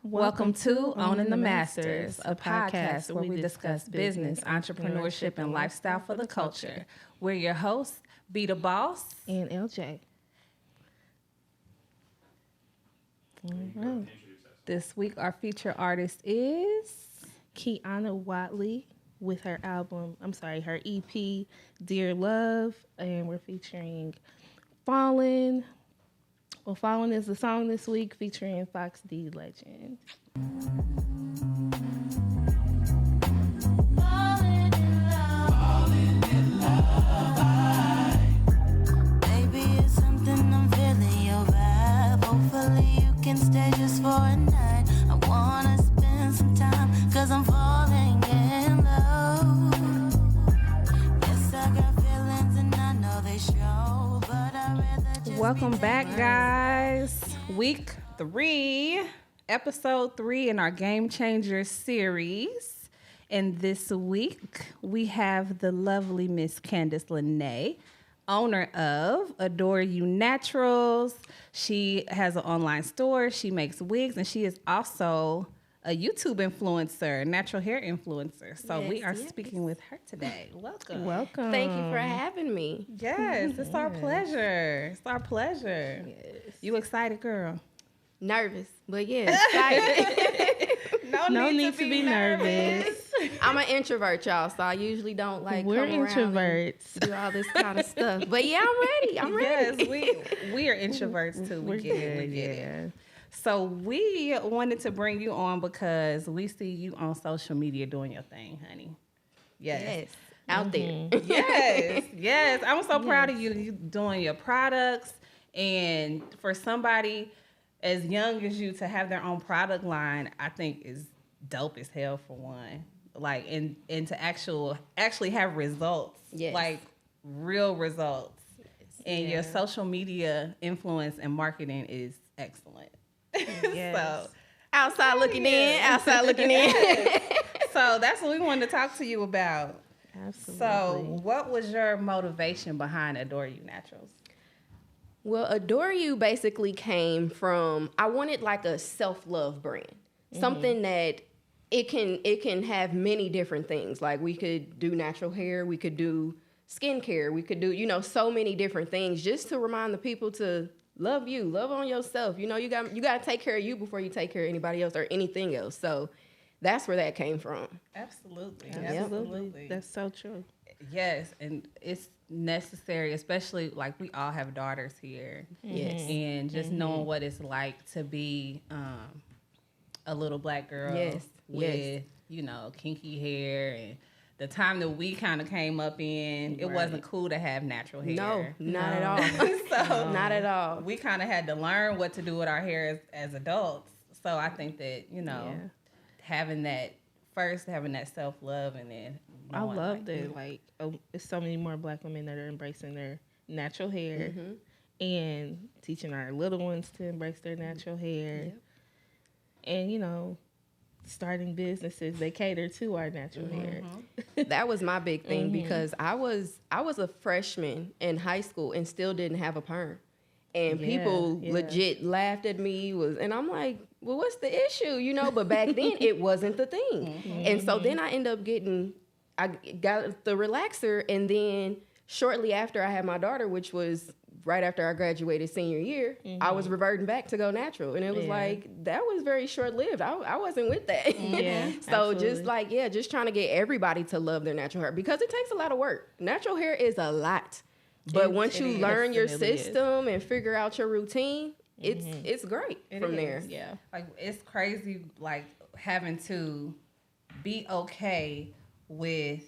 Welcome to Owning the Masters, a podcast where we discuss business, entrepreneurship, and lifestyle for the culture. We're your hosts, Be the Boss and LJ. Right. This week, our featured artist is Keiana Whatley with her her EP, Dear Love, and we're featuring Fallen. Well, Fallen is the song this week featuring Fox D Legend. Baby, it's something I'm feeling your vibe. Hopefully you can stay just for a night. I wanna spend some time, cause I'm falling in love. Yes, I got feelings and I know they show, but I'd rather just Welcome back, guys. Week 3, episode 3 in our Game Changers series. And this week, we have the lovely Miss Candace Lanae, owner of Adore You Naturals. She has an online store. She makes wigs, and she is also a YouTube influencer, natural hair influencer. So we are speaking with her today. Welcome. Welcome. Thank you for having me. Yes, it's our pleasure. It's our pleasure. Yes. You excited, girl? Nervous, but yeah, excited. No need to be nervous. I'm an introvert, y'all, so I usually don't We're come around and introverts. do all this kind of stuff. But yeah, I'm ready. Yes, we are introverts too. We get it. So we wanted to bring you on because we see you on social media doing your thing, honey. Yes. Out there. Yes. I'm so proud of you. You doing your products, and for somebody as young as you to have their own product line, I think is dope as hell for one. Like and to actually have results. Yes. Like real results. And your social media influence and marketing is excellent. Yes. So Outside looking in. so that's what we wanted to talk to you about. Absolutely. So what was your motivation behind Adore You Naturals? Well, Adore You basically came from, I wanted like a self-love brand. Something that it can have many different things. Like we could do natural hair, we could do skincare, we could do, so many different things just to remind the people to love you, love on yourself. You got to take care of you before you take care of anybody else or anything else. So that's where that came from. Absolutely. That's so true. Yes, and it's necessary, especially like we all have daughters here. Yes. And just knowing what it's like to be a little black girl with, kinky hair, and the time that we kind of came up in, it wasn't cool to have natural hair. No, not at all. So not at all. we kind of had to learn what to do with our hair as adults. So I think that, having that self-love, and then I love that. Like, it's so many more black women that are embracing their natural hair and teaching our little ones to embrace their natural hair. Yep. And, starting businesses, they cater to our natural hair. That was my big thing because I was a freshman in high school and still didn't have a perm. And people legit laughed at me, and I'm like, well, what's the issue? But back then it wasn't the thing. And so then I got the relaxer, and then shortly after I had my daughter, which was right after I graduated senior year, I was reverting back to go natural. And it was like, that was very short-lived. I wasn't with that. Yeah, so absolutely. just trying to get everybody to love their natural hair because it takes a lot of work. Natural hair is a lot. But once you learn your system and figure out your routine, it's great from there. Yeah. Like, it's crazy, like, having to be okay with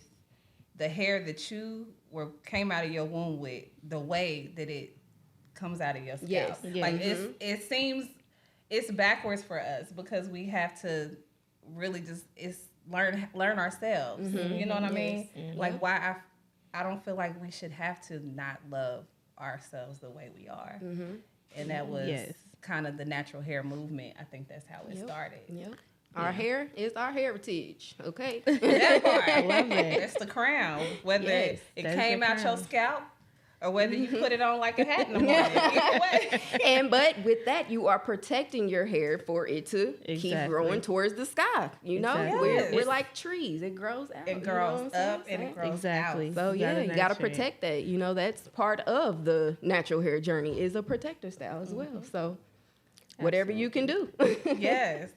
the hair that you came out of your womb with, the way that it comes out of your scalp. Yes. Like, it seems it's backwards for us because we have to really just learn ourselves. You know what I mean? Like, why I don't feel like we should have to not love ourselves the way we are. And that was kind of the natural hair movement. I think that's how it started. Yep. Our hair is our heritage, okay? That part. I love it. That's the crown. Whether it that's came the out your crown. scalp or whether you put it on like a hat in the morning. Either way. But with that, you are protecting your hair for it to keep growing towards the sky. You know, we're like trees. It grows out. It grows up and it grows out. So you gotta protect that. You know, that's part of the natural hair journey is a protector style as well. So whatever you can do. Yes.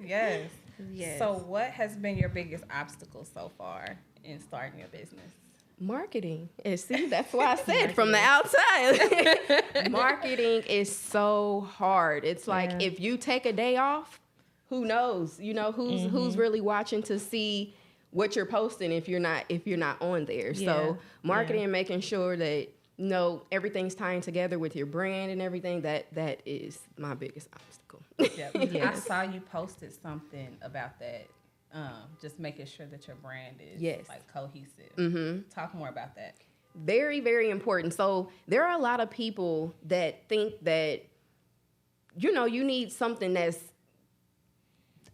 So what has been your biggest obstacle so far in starting your business? Marketing. And see, that's why I said from the outside. Marketing is so hard. It's like if you take a day off, who knows? You know, who's really watching to see what you're posting if you're not on there. So marketing and making sure that everything's tying together with your brand and everything, that is my biggest obstacle. I saw you posted something about that. Just making sure that your brand is like cohesive. Talk more about that. Very, very important. So there are a lot of people that think that, you need something that's,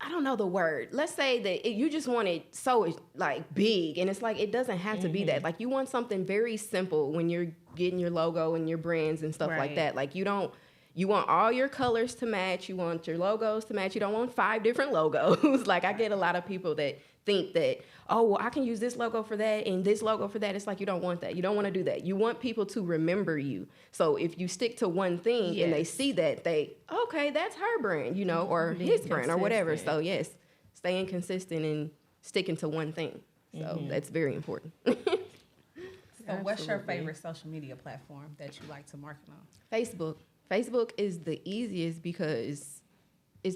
I don't know the word. Let's say that you just want it so like big, and it's like it doesn't have to be that. Like you want something very simple when you're getting your logo and your brands and stuff like that. Like you want all your colors to match. You want your logos to match. You don't want 5 different logos. Like I get a lot of people that think that, oh, well, I can use this logo for that and this logo for that. It's like you don't want that. You don't want to do that. You want people to remember you. So if you stick to one thing and they see that, okay, that's her brand, or his brand or whatever. So yes, staying consistent and sticking to one thing. So that's very important. So what's your favorite social media platform that you like to market on? Facebook. Facebook is the easiest because it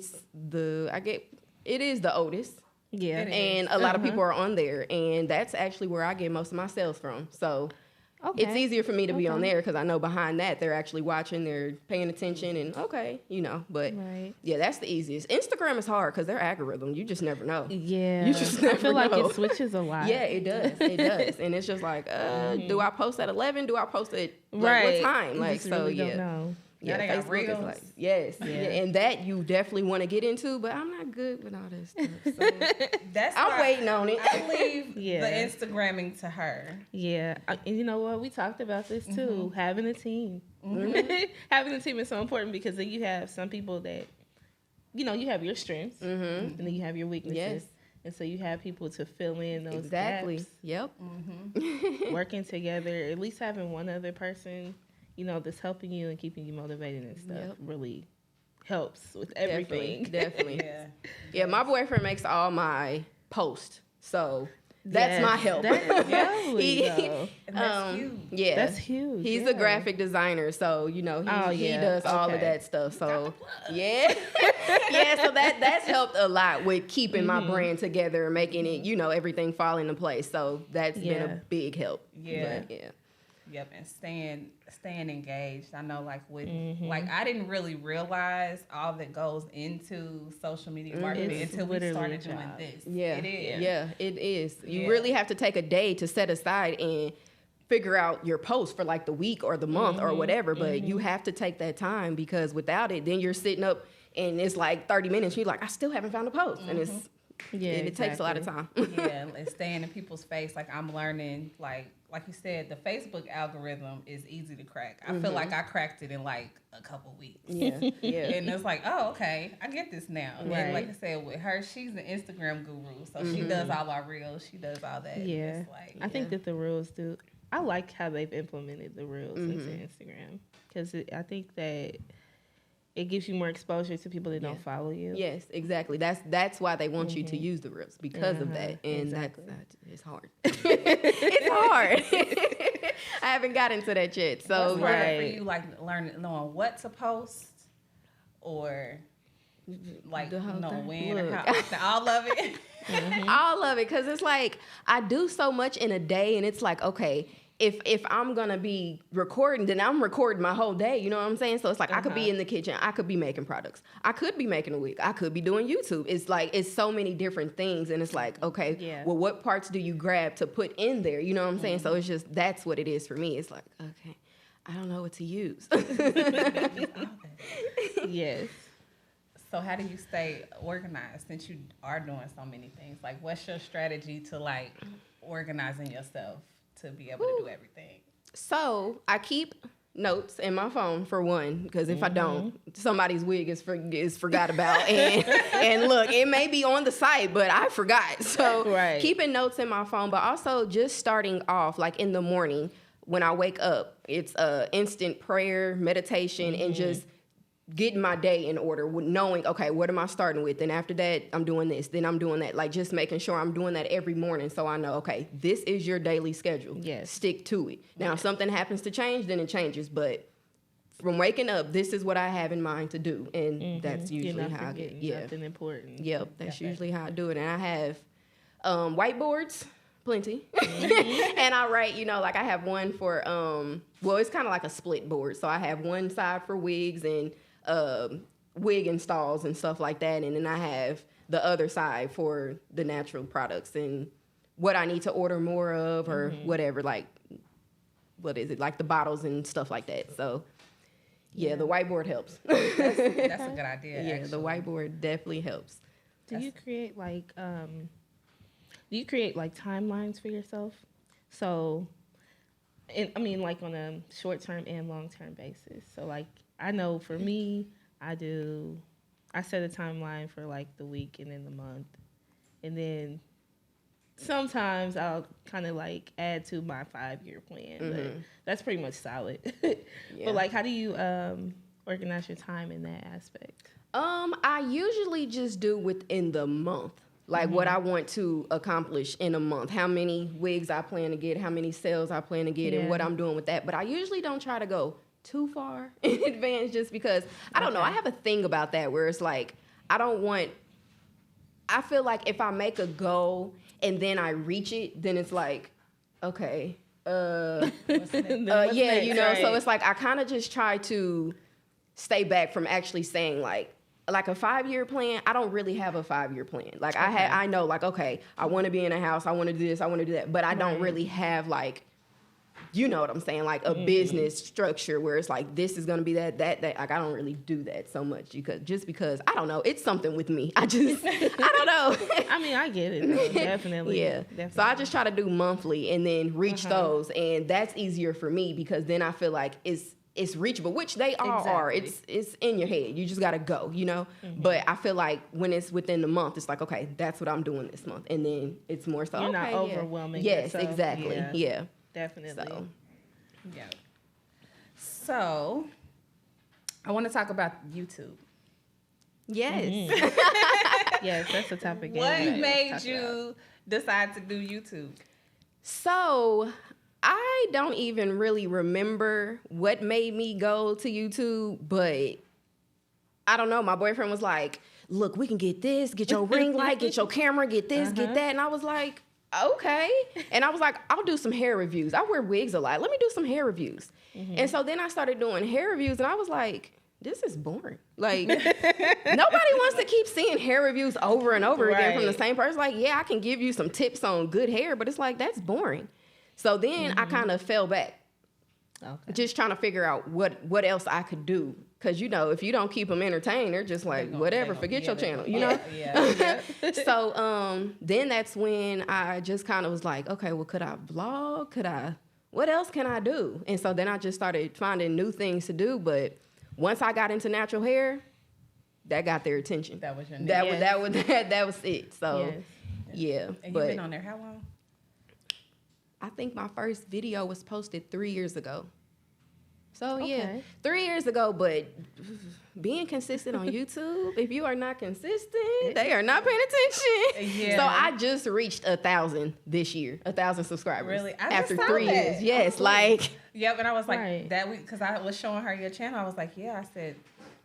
is the oldest. Yeah. And a lot of people are on there, and that's actually where I get most of my sales from. So it's easier for me to be on there because I know behind that they're actually watching, they're paying attention, and but that's the easiest. Instagram is hard because their algorithm, you just never know. Yeah. You just never know. I feel like it switches a lot. Yeah, it does. It does. And it's just like, do I post at 11? Do I post at what time? Like, so really don't know. Yeah, they got reels. Is like, and that you definitely want to get into, but I'm not good with all that stuff. So I'm waiting on it. I leave the Instagramming to her. Yeah, and you know what? We talked about this too. Having a team, having a team is so important because then you have some people that, you have your strengths, and then you have your weaknesses. Yes. And so you have people to fill in those gaps. Yep. Working together, at least having one other person, that's helping you and keeping you motivated and stuff really helps with everything. Definitely. Yeah, my boyfriend makes all my posts. So that's my help. That's huge. Yeah. That's huge. He's a graphic designer, so he does all of that stuff. So so that's helped a lot with keeping my brand together and making it, everything fall into place. So that's been a big help. Yeah. Yep, and staying engaged. I know, like with I didn't really realize all that goes into social media marketing until we started doing this. Yeah, it is. Yeah, it is. You really have to take a day to set aside and figure out your post for like the week or the month or whatever. But you have to take that time because without it, then you're sitting up and it's like 30 minutes. You're like, I still haven't found a post, and it's it takes a lot of time. And staying in people's face. Like I'm learning, like you said, the Facebook algorithm is easy to crack. I feel like I cracked it in like a couple weeks. Yeah. And it's like, oh, okay, I get this now. Right. And like I said, with her, she's an Instagram guru, so she does all our reels. She does all that. Yeah. I think that the reels do. I like how they've implemented the reels into Instagram because I think that it gives you more exposure to people that don't follow you. Yes, exactly. That's why they want you to use the reels because of that. And it's hard. It's hard. I haven't got into that yet. So what's harder for you, like knowing what to post or like knowing when or how often, all of it? All of it, because it's like I do so much in a day, and it's like, okay, if I'm going to be recording, then I'm recording my whole day. You know what I'm saying? So it's like I could be in the kitchen. I could be making products. I could be making a wig. I could be doing YouTube. It's like, it's so many different things. And it's like, okay, well, what parts do you grab to put in there? You know what I'm saying? So it's just, that's what it is for me. It's like, okay, I don't know what to use. Yes. So how do you stay organized since you are doing so many things? Like, what's your strategy to like organizing yourself to be able to do everything? So I keep notes in my phone for one, because if I don't, somebody's wig is forgot about, and look, it may be on the site, but I forgot. So keeping notes in my phone, but also just starting off like in the morning when I wake up, it's instant prayer, meditation, and just getting my day in order, with knowing, okay, what am I starting with? Then after that, I'm doing this. Then I'm doing that. Like, just making sure I'm doing that every morning, so I know, okay, this is your daily schedule. Yes. Stick to it. Now, if something happens to change, then it changes. But from waking up, this is what I have in mind to do. And that's usually how I get it. Nothing important. Yep, that's usually how I do it. And I have whiteboards. Plenty. And I write, like I have one for, well, it's kind of like a split board. So I have one side for wigs and wig installs and stuff like that. And then I have the other side for the natural products and what I need to order more of or whatever, like, what is it? Like the bottles and stuff like that. So, yeah. The whiteboard helps. That's a good idea, Yeah, the whiteboard definitely helps. Do you create timelines for yourself? So, like on a short-term and long-term basis. So, like, I know for me, I set a timeline for like the week and then the month. And then sometimes I'll kind of like add to my 5-year plan. But that's pretty much solid. But like, how do you organize your time in that aspect? I usually just do within the month. Like what I want to accomplish in a month, how many wigs I plan to get, how many sales I plan to get, and what I'm doing with that. But I usually don't try to go too far in advance, just because, I don't know, I have a thing about that where it's like, I feel like if I make a goal and then I reach it, then it's like, okay, so it's like, I kind of just try to stay back from actually saying like a 5-year plan. I don't really have a 5-year plan. Like I know like, okay, I want to be in a house, I want to do this, I want to do that, but I don't really have like, you know what I'm saying, like a business structure where it's like, this is going to be that. Like, I don't really do that so much because, I don't know, it's something with me. I don't know. I get it, though. Definitely. Yeah. Definitely. So I just try to do monthly and then reach those. And that's easier for me because then I feel like it's reachable, which they all are. It's in your head. You just got to go, But I feel like when it's within the month, it's like, okay, that's what I'm doing this month. And then it's more so, you're not overwhelming yourself. Yes, exactly. Yeah. Definitely. So, I want to talk about YouTube. Yes. Yes, that's a topic. What made you decide to do YouTube? So, I don't even really remember what made me go to YouTube, but I don't know. My boyfriend was like, look, we can get this, get your ring light, get your camera, get this, get that. And I was like, okay. And I was like, I'll do some hair reviews. I wear wigs a lot. Let me do some hair reviews. And so then I started doing hair reviews and I was like, this is boring. Like, nobody wants to keep seeing hair reviews over and over again from the same person. Like, yeah, I can give you some tips on good hair, but it's like, that's boring. So then I kind of fell back. Okay. Just trying to figure out what else I could do. Because, if you don't keep them entertained, they're just like, whatever, forget your channel, Yeah. So then that's when I just kind of was like, okay, well, could I vlog? What else can I do? And so then I just started finding new things to do. But once I got into natural hair, that got their attention. That was your name. That was it. So, yeah. And you've been on there how long? I think my first video was posted 3 years ago. So, 3 years ago, but being consistent on YouTube, if you are not consistent, they are not paying attention. Yeah. So I just reached 1,000 this year, 1,000 subscribers. Really? After 3 years. Yes, Yep, and I was like, that week, because I was showing her your channel, I was like, I said,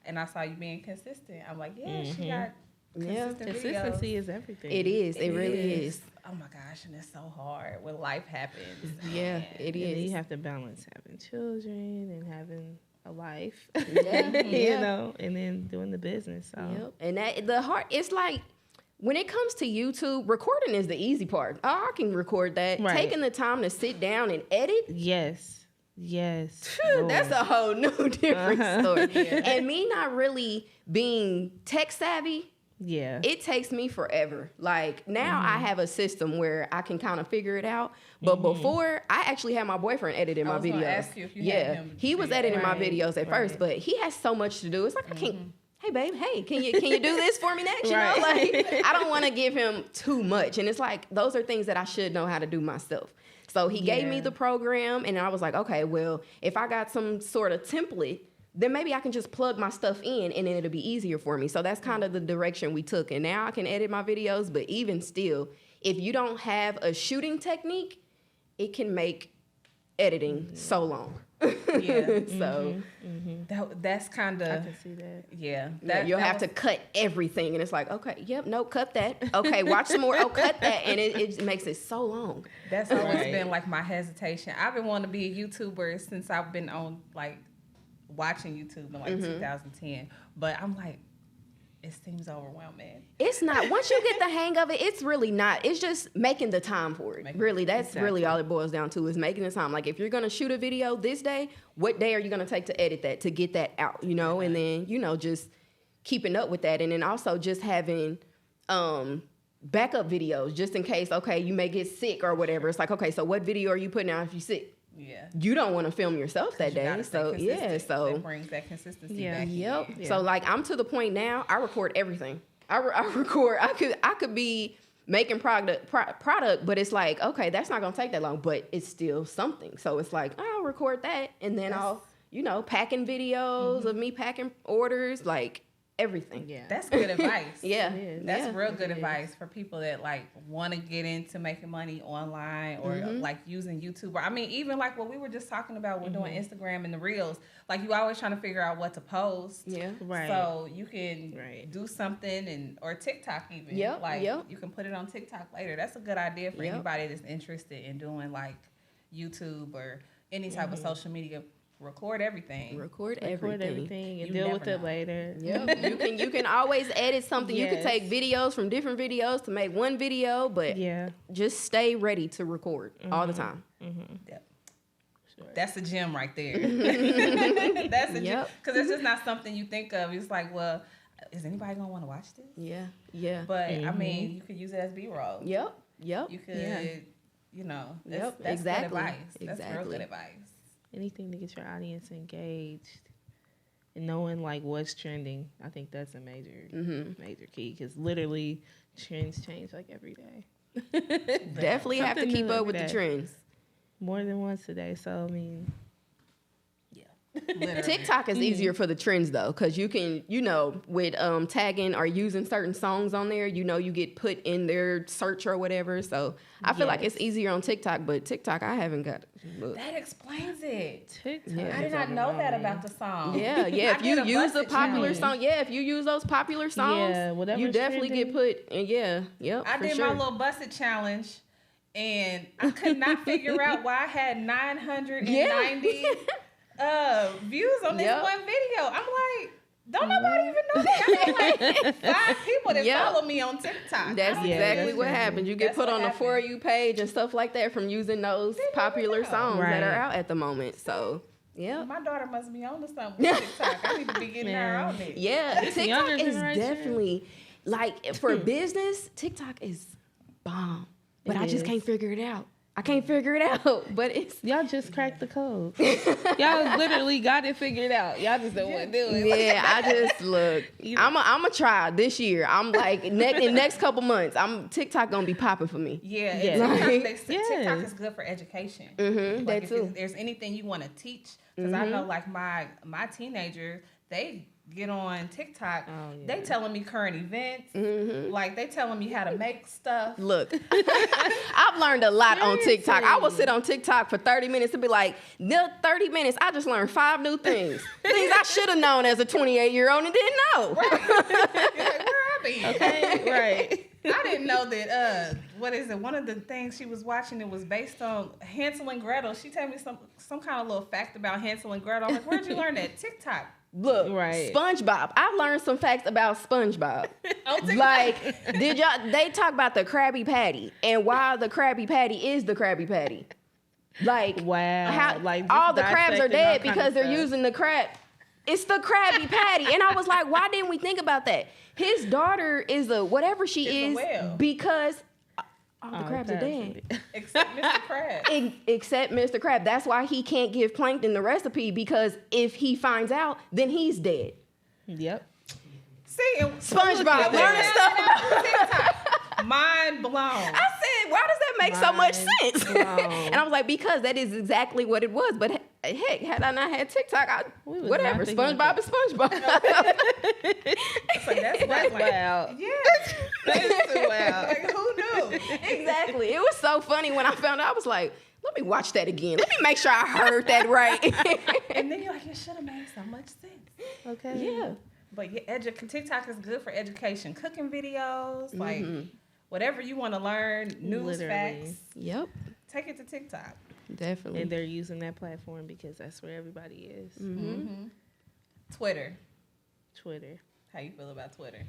and I saw you being consistent. I'm like, she got consistent Consistency videos. Is everything. It is. It really is. Oh my gosh, and it's so hard when life happens. Yeah, it is. And you have to balance having children and having a life. Yeah. And then doing the business. So. And it's like, when it comes to YouTube, recording is the easy part. Oh, I can record that. Right. Taking the time to sit down and edit. Yes. That's a whole new different story. And me not really being tech savvy, Yeah. It takes me forever. Like now I have a system where I can kind of figure it out. But before, I actually had my boyfriend editing my videos. Ask you if you had him he was editing my videos at first, but he has so much to do. It's like I can't. Hey babe, hey, can you do this for me next? You know, like I don't want to give him too much. And it's like those are things that I should know how to do myself. So he gave me the program, and I was like, okay, well, if I got some sort of template, then maybe I can just plug my stuff in and then it'll be easier for me. So that's kind of the direction we took. And now I can edit my videos, but even still, if you don't have a shooting technique, it can make editing so long. Yeah. So that's kind of. I can see that. Yeah. you'll have to cut everything. And it's like, okay, yep, no, cut that. Okay, watch some more. Oh, cut that. And it makes it so long. That's always been like my hesitation. I've been wanting to be a YouTuber since I've been on like watching YouTube in like 2010. But I'm like, it seems overwhelming. It's not. Once you get the hang of it, it's really not. It's just making the time for it. Really, that's really all it boils down to is making the time. Like if you're going to shoot a video this day, what day are you going to take to edit that, to get that out, you know? And then, you know, just keeping up with that. And then also just having backup videos just in case, okay, you may get sick or whatever. It's like, okay, so what video are you putting out if you're sick? Yeah. You don't want to film yourself that day. So, so it brings that consistency back. Yep. Yeah. So like I'm to the point now, I record everything. I record, I could be making product, but it's like, okay, that's not going to take that long, but it's still something. So it's like, I'll record that and then I'll, you know, packing videos of me packing orders, like everything. Yeah. That's good advice. Yeah. That's real good advice for people that like want to get into making money online or like using YouTube. Or I mean, even like what we were just talking about, we're doing Instagram and the reels. Like you always trying to figure out what to post. Yeah. Right. So you can do something or TikTok even. You can put it on TikTok later. That's a good idea for anybody that's interested in doing like YouTube or any type of social media. Record everything. Record everything and You deal never with it know. later. Yep. You can always edit something. You can take videos from different videos to make one video, but just stay ready to record all the time. Yep. Sure. That's a gem right there. That's a gem. Because it's just not something you think of. It's like, well, is anybody going to want to watch this? Yeah. But, I mean, you could use it as B-roll. Yep. You could, you know, that's exactly. good advice. That's real good advice. Anything to get your audience engaged and knowing like what's trending. I think that's a major key because literally trends change like every day. Definitely have to keep up with the trends. More than once a day. So, I mean, TikTok is easier for the trends though, because you can, you know, with tagging or using certain songs on there, you know, you get put in their search or whatever. So I feel like it's easier on TikTok, but TikTok I haven't got. That explains it. TikTok. I did not know that about the song. Yeah. If you use a popular song, if you use those popular songs, you definitely get put. And I did my little busted challenge. And I could not figure out why I had 990 views on this one video. I'm like, don't nobody even know that. I had like 5 people that follow me on TikTok. That's exactly what happens. You get put on the For You page and stuff like that from using those popular songs that are out at the moment. So, my daughter must be on to something with TikTok. I need to be getting her on it. Yeah, TikTok is definitely, like, for business, TikTok is bomb. But I just can't figure it out. I can't figure it out, but it's... Y'all just cracked the code. Y'all literally got it figured out. Y'all just don't want to do it. Yeah, I just, look, I'm going to try this year. I'm like, in next couple months, TikTok going to be popping for me. Yeah. TikTok is good for education. Like if there's anything you want to teach, because I know like my teenagers, they get on TikTok, they telling me current events, like they telling me how to make stuff. Look, I've learned a lot on TikTok. I will sit on TikTok for 30 minutes and be like, 30 minutes, I just learned 5 new things. Things I should have known as a 28-year-old and didn't know. Right. Like, where I be? Okay, right. I didn't know that, one of the things she was watching, it was based on Hansel and Gretel. She told me some kind of little fact about Hansel and Gretel. I'm like, where'd you learn that? TikTok. Look, SpongeBob. I learned some facts about SpongeBob. Like, they talk about the Krabby Patty and why the Krabby Patty is the Krabby Patty. Like, wow. How, like all the crabs are dead because they're using the crab. It's the Krabby Patty. And I was like, why didn't we think about that? His daughter is a whatever she is because all the crabs are dead. Except Mr. Krabs. Except Mr. Krabs. That's why he can't give Plankton the recipe, because if he finds out, then he's dead. Yep. See, SpongeBob learning stuff about TikTok. Mind blown. I said, why does that make so much sense? And I was like, because that is exactly what it was. But heck, had I not had TikTok, whatever. SpongeBob is SpongeBob. So that's wild. Yeah. That's too wild. Like, who knew? Exactly. It was so funny when I found out. I was like, let me watch that again. Let me make sure I heard that right. And then you're like, it should have made so much sense. Okay. Yeah. But yeah, TikTok is good for education, cooking videos, like whatever you want to learn, news, facts. Yep. Take it to TikTok. Definitely. And they're using that platform because that's where everybody is. Twitter. How you feel about Twitter?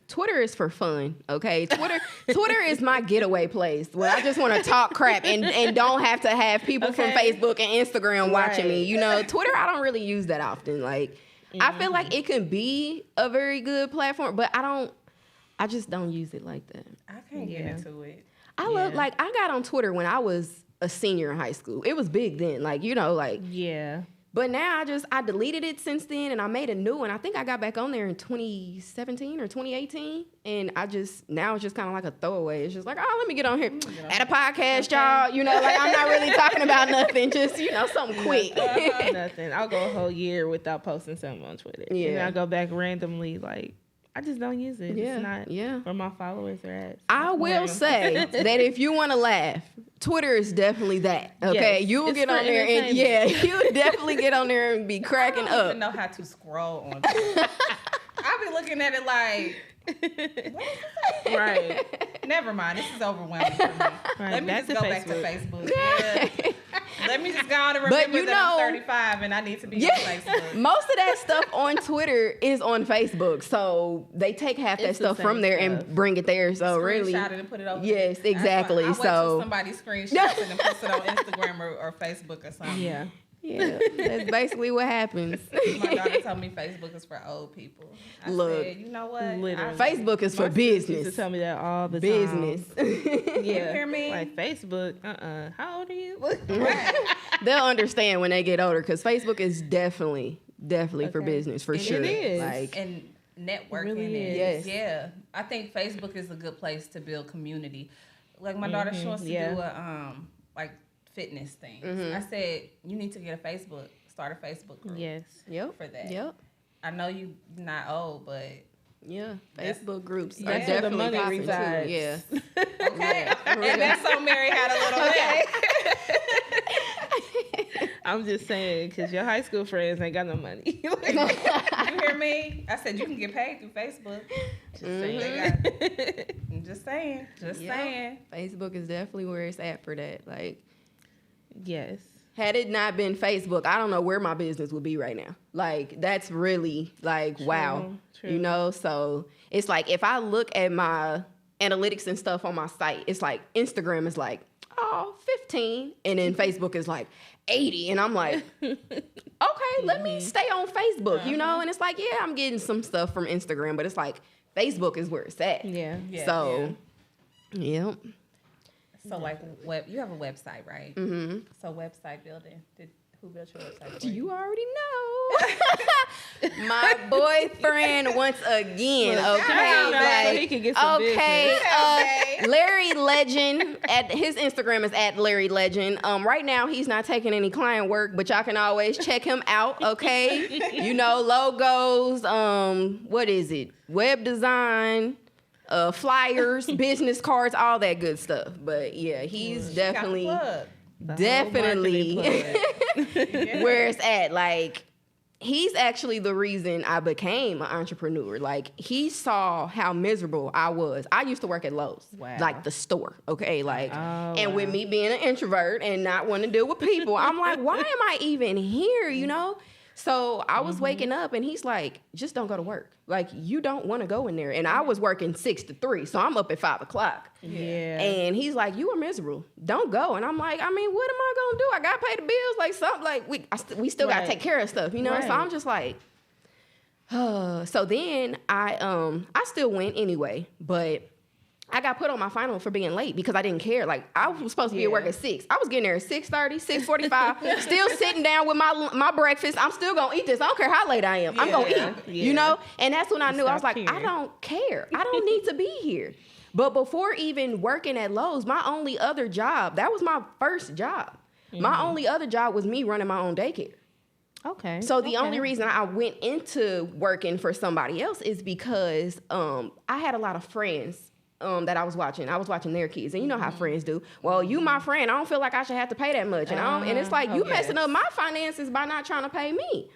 Twitter is for fun, okay? Twitter is my getaway place where I just want to talk crap and don't have to have people from Facebook and Instagram watching me. You know, Twitter, I don't really use that often. Like, I feel like it can be a very good platform, but I just don't use it like that. I can't get into it. I got on Twitter when I was a senior in high school. It was big then, like, you know, like. Yeah. But now I deleted it since then, and I made a new one. I think I got back on there in 2017 or 2018, and now it's just kind of like a throwaway. It's just like, oh, let me get on here at a podcast, y'all. You know, like, I'm not really talking about nothing, just, you know, something quick. Nothing. I'll go a whole year without posting something on Twitter. Yeah. And I'll go back randomly, like, I just don't use it. Yeah. It's not where my followers are at. So. I will say that if you want to laugh, Twitter is definitely that. Okay, yes. You will get on there and you definitely get on there and be cracking I don't up. even know how to scroll on Twitter. I've been looking at it like, what is this? Right. Never mind. This is overwhelming for me. Right. Let me Back just to go back to Facebook. Facebook. Yeah. Let me just go on and remember that I'm 35 and I need to be on Facebook. Most of that stuff on Twitter is on Facebook, so they take half that stuff from there and bring it there. So really, screenshot it and put it over. Yes, there. exactly. I wait so till somebody screenshots it and puts it on Instagram or Facebook or something. Yeah. Yeah, that's basically what happens. My daughter told me Facebook is for old people. I said, you know what? Literally. Facebook is for business. Used to tell me that all the business. time. You hear me? Like Facebook, how old are you? They'll understand when they get older, because Facebook is definitely for business, for sure. It is. Like, and networking really is. Yes. Yeah. I think Facebook is a good place to build community. Like my daughter, she wants to do a like fitness things. I said, you need to get a Facebook, start a Facebook group. Yes. For that. Yep. I know you're not old, but yeah, Facebook groups are That's where the definitely money popping resides. too. Yeah. okay. And that's so Mary had a little way. I'm just saying, because your high school friends ain't got no money. You hear me? I said you can get paid through Facebook. Just saying. Just saying. Facebook is definitely where it's at for that. Like, Yes. had it not been Facebook, I don't know where my business would be right now. Like, that's really like, wow. True. You know, so it's like, if I look at my analytics and stuff on my site, it's like Instagram is like, 15, and then Facebook is like 80, and I'm like, okay, let me stay on Facebook, you know. And it's like, yeah, I'm getting some stuff from Instagram, but it's like Facebook is where it's at. Yeah. So, yeah. So like you have a website, right? So website building. Who built your website? You already know. My boyfriend once again. Okay, so he can get some business. Larry Legend. His Instagram is at Larry Legend. Right now he's not taking any client work, but y'all can always check him out. Okay, you know, logos. What is it? Web design. Flyers, business cards, all that good stuff. But yeah, he's definitely where it's at. Like, he's actually the reason I became an entrepreneur. Like, he saw how miserable I was. I used to work at Lowe's, like the store, okay? Like, and with me being an introvert and not wanting to deal with people, I'm like, why am I even here, you know? So I was waking up and he's like, just don't go to work. Like, you don't want to go in there. And I was working 6 to 3. So I'm up at 5 o'clock. Yeah. And he's like, you are miserable. Don't go. And I'm like, I mean, what am I going to do? I got to pay the bills. Like, something like we still got to take care of stuff, you know? Right. So I'm just like, so then I still went anyway, but I got put on my final for being late because I didn't care. Like, I was supposed to be at work at 6. I was getting there at 6:30, 6:45, still sitting down with my breakfast. I'm still going to eat this. I don't care how late I am. I'm going to eat, you know? And that's when I knew. I was like, I don't care. I don't need to be here. But before even working at Lowe's, my only other job, that was my first job. My only other job was me running my own daycare. Okay. So the only reason I went into working for somebody else is because I had a lot of friends that I was watching. I was watching their kids. And you know how friends do. Well, you my friend. I don't feel like I should have to pay that much. And it's like, you messing up my finances by not trying to pay me.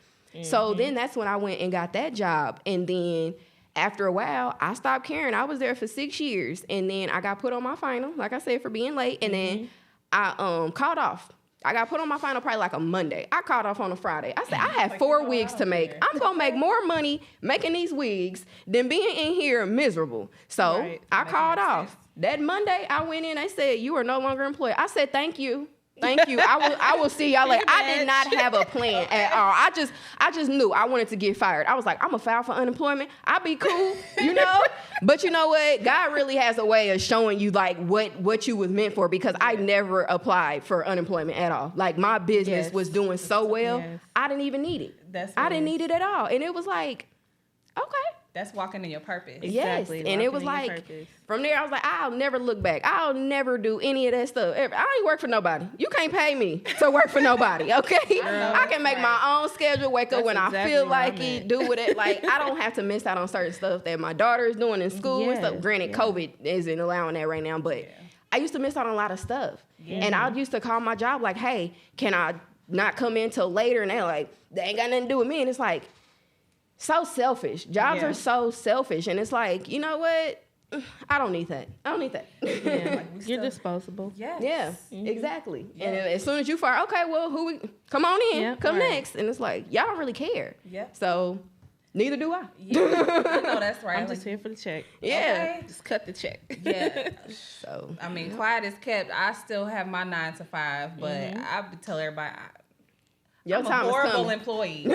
So then that's when I went and got that job. And then after a while, I stopped caring. I was there for 6 years. And then I got put on my final, like I said, for being late. And then I called off. I got put on my final probably like a Monday. I called off on a Friday. I said, I have 4 wigs to make. I'm going to make more money making these wigs than being in here miserable. So I called off. That Monday, I went in. They said, you are no longer employed. I said, thank you. Thank you. I will see y'all later. I did not have a plan at all. I just knew I wanted to get fired. I was like, I'm going to file for unemployment. I'll be cool, you know? But you know what? God really has a way of showing you like what you was meant for, because I never applied for unemployment at all. Like, my business was doing so well. I didn't even need it. I didn't need it at all. And it was like, okay. That's walking in your purpose. Yes. And it was like, from there, I was like, I'll never look back. I'll never do any of that stuff. I ain't work for nobody. You can't pay me to work for nobody, okay? I can make my own schedule, wake up when I feel like it, do with it. Like, I don't have to miss out on certain stuff that my daughter is doing in school and stuff. Granted, COVID isn't allowing that right now, but I used to miss out on a lot of stuff. And I used to call my job like, hey, can I not come in till later? And they're like, they ain't got nothing to do with me. And it's like, so selfish. Jobs are so selfish. And it's like, you know what? I don't need that. I don't need that. You're disposable. Yes. Yeah, exactly. Yeah. And as soon as you fire, okay, well, come on in, come next. And it's like, y'all don't really care. Yeah. So neither do I. Yeah. I know that's right. I'm just here for the check. Yeah. Okay. Just cut the check. Yeah. So I mean, quiet is kept. I still have my 9 to 5, but I tell everybody, I'm a horrible employee.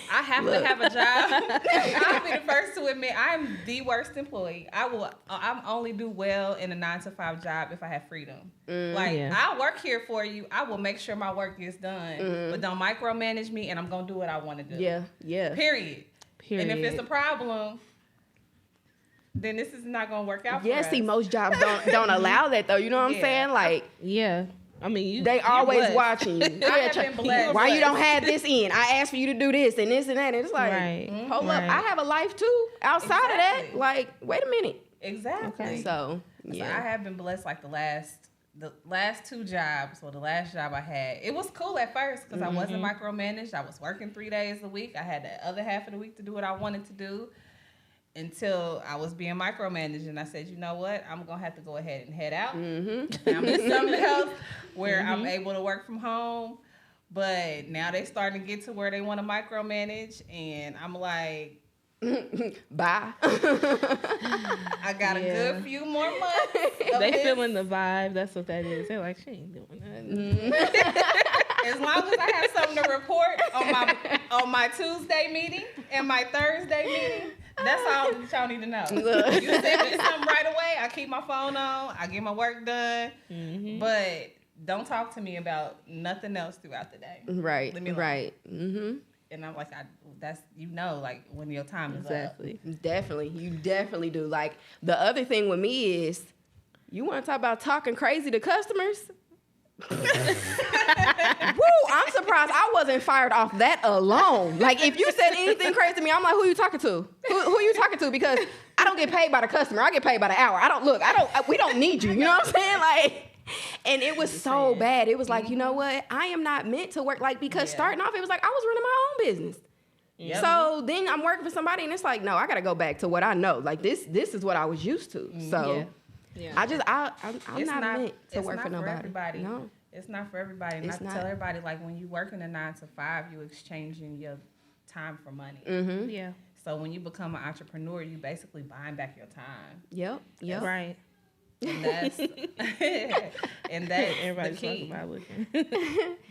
I have to have a job. I'll be the first to admit I'm the worst employee. I'm only do well in a 9 to 5 job if I have freedom. I'll work here for you. I will make sure my work gets done, but don't micromanage me, and I'm gonna do what I want to do. Yeah. Period. And if it's a problem, then this is not gonna work out for us. See, most jobs don't allow that though. You know what I'm saying? Like, I mean, they always watching you. I have been blessed. Why you don't have this in? I asked for you to do this and this and that. And it's like, hold up. I have a life too outside of that. Like, wait a minute. Exactly. Okay. So I have been blessed. Like the last 2 jobs, or the last job I had, it was cool at first because I wasn't micromanaged. I was working 3 days a week. I had the other half of the week to do what I wanted to do, until I was being micromanaged, and I said, you know what? I'm gonna have to go ahead and head out. Found something else where I'm able to work from home. But now they starting to get to where they want to micromanage, and I'm like, bye. I got a good few more months. They feeling the vibe. That's what that is. They're like, she ain't doing nothing. As long as I have something to report on my Tuesday meeting and my Thursday meeting, that's all that y'all need to know. You send me something right away, I keep my phone on, I get my work done, but don't talk to me about nothing else throughout the day. Right. Leave me alone. Right. And I'm like, that's, like when your time is up. Definitely. You definitely do. Like, the other thing with me is, you want to talk about talking crazy to customers? Woo, I'm surprised I wasn't fired off that alone. Like, if you said anything crazy to me, I'm like, who you talking to? Who you talking to? Because I don't get paid by the customer. I get paid by the hour. We don't need you. You know what I'm saying? Like, and it was so bad. It was like, you know what? I am not meant to work. Like, because starting off, it was like I was running my own business. Yep. So then I'm working for somebody, and it's like, no, I got to go back to what I know. Like, this is what I was used to. So I'm not meant to work for nobody. Everybody. No. It's not for everybody. It's Not to not. tell everybody, like, when you work in a 9 to 5, you exchanging your time for money. Mm-hmm. Yeah. So when you become an entrepreneur, you basically buying back your time. Yep. Right. And that's and that's the Everybody's key. talking about looking.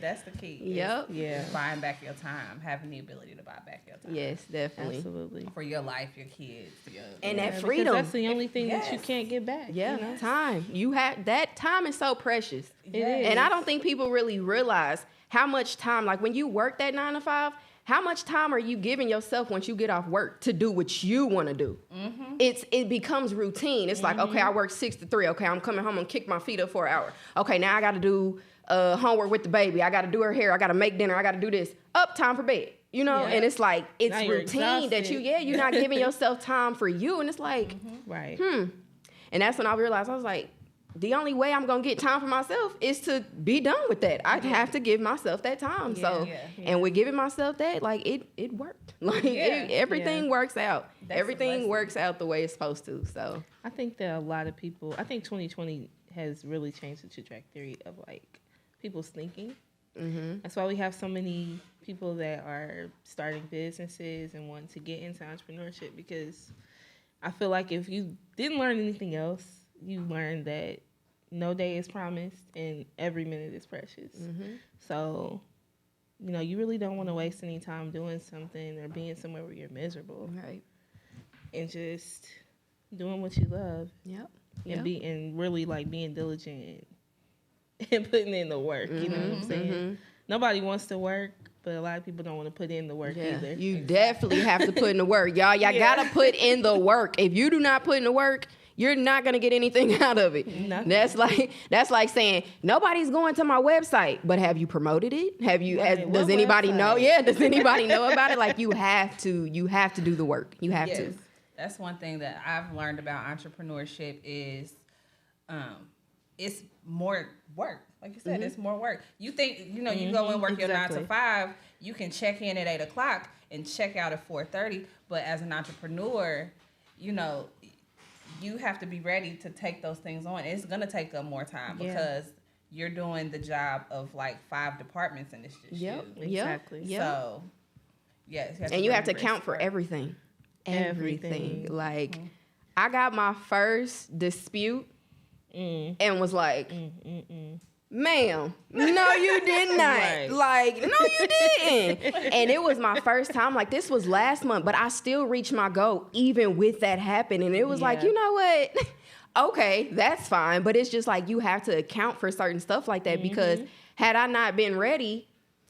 That's the key. Yep. Yeah. Is buying back your time, having the ability to buy back your time. Yes, definitely. Absolutely. For your life, your kids, your And that Because freedom. that's the only thing that you Yes. can't get back. Yeah, You know? time. You have that time is so precious. It is. And I don't think people really realize how much time, like when you work that 9 to 5, how much time are you giving yourself once you get off work to do what you want to do? Mm-hmm. It becomes routine. It's like, okay, I work 6 to 3. Okay, I'm coming home and kick my feet up for an hour. Okay, now I got to do homework with the baby. I got to do her hair. I got to make dinner. I got to do this. Up, time for bed. You know, Yeah. and it's like, it's Now you're routine that you're not giving yourself time for you. And it's like, Right. and that's when I realized, I was like, the only way I'm going to get time for myself is to be done with that. I have to give myself that time. And with giving myself that, like, it worked. Like, everything works out. That's Everything works out the way it's supposed to. So, I think that a lot of people, I think 2020 has really changed the trajectory of like people's thinking. That's why we have so many people that are starting businesses and wanting to get into entrepreneurship, because I feel like if you didn't learn anything else, you learned that no day is promised and every minute is precious. So, you know, you really don't want to waste any time doing something or being somewhere where you're miserable, right. and just doing what you love. Yep. And really like being diligent and putting in the work. You know what I'm saying? Nobody wants to work, but a lot of people don't want to put in the work either. You definitely have to put in the work. Y'all got to put in the work. If you do not put in the work, you're not going to get anything out of it. Nothing. That's like saying nobody's going to my website, but have you promoted it? Have you does What anybody website? know? Yeah, does anybody know about it? Like you have to do the work. You have to. That's one thing that I've learned about entrepreneurship is it's more work. Like you said, it's more work. You think, you know, you go and work your 9 to 5, you can check in at 8 o'clock and check out at 4:30. But as an entrepreneur, you know, you have to be ready to take those things on. It's going to take up more time because you're doing the job of like 5 departments and it's just you. Exactly. Yep. So, yes. And you have to count for everything. Everything. Like, I got my first dispute and was like, ma'am, no, you did not. Right. Like, no, you didn't. And it was my first time. Like, this was last month, but I still reached my goal even with that happening. And it was like, you know what? Okay, that's fine. But it's just like you have to account for certain stuff like that because had I not been ready,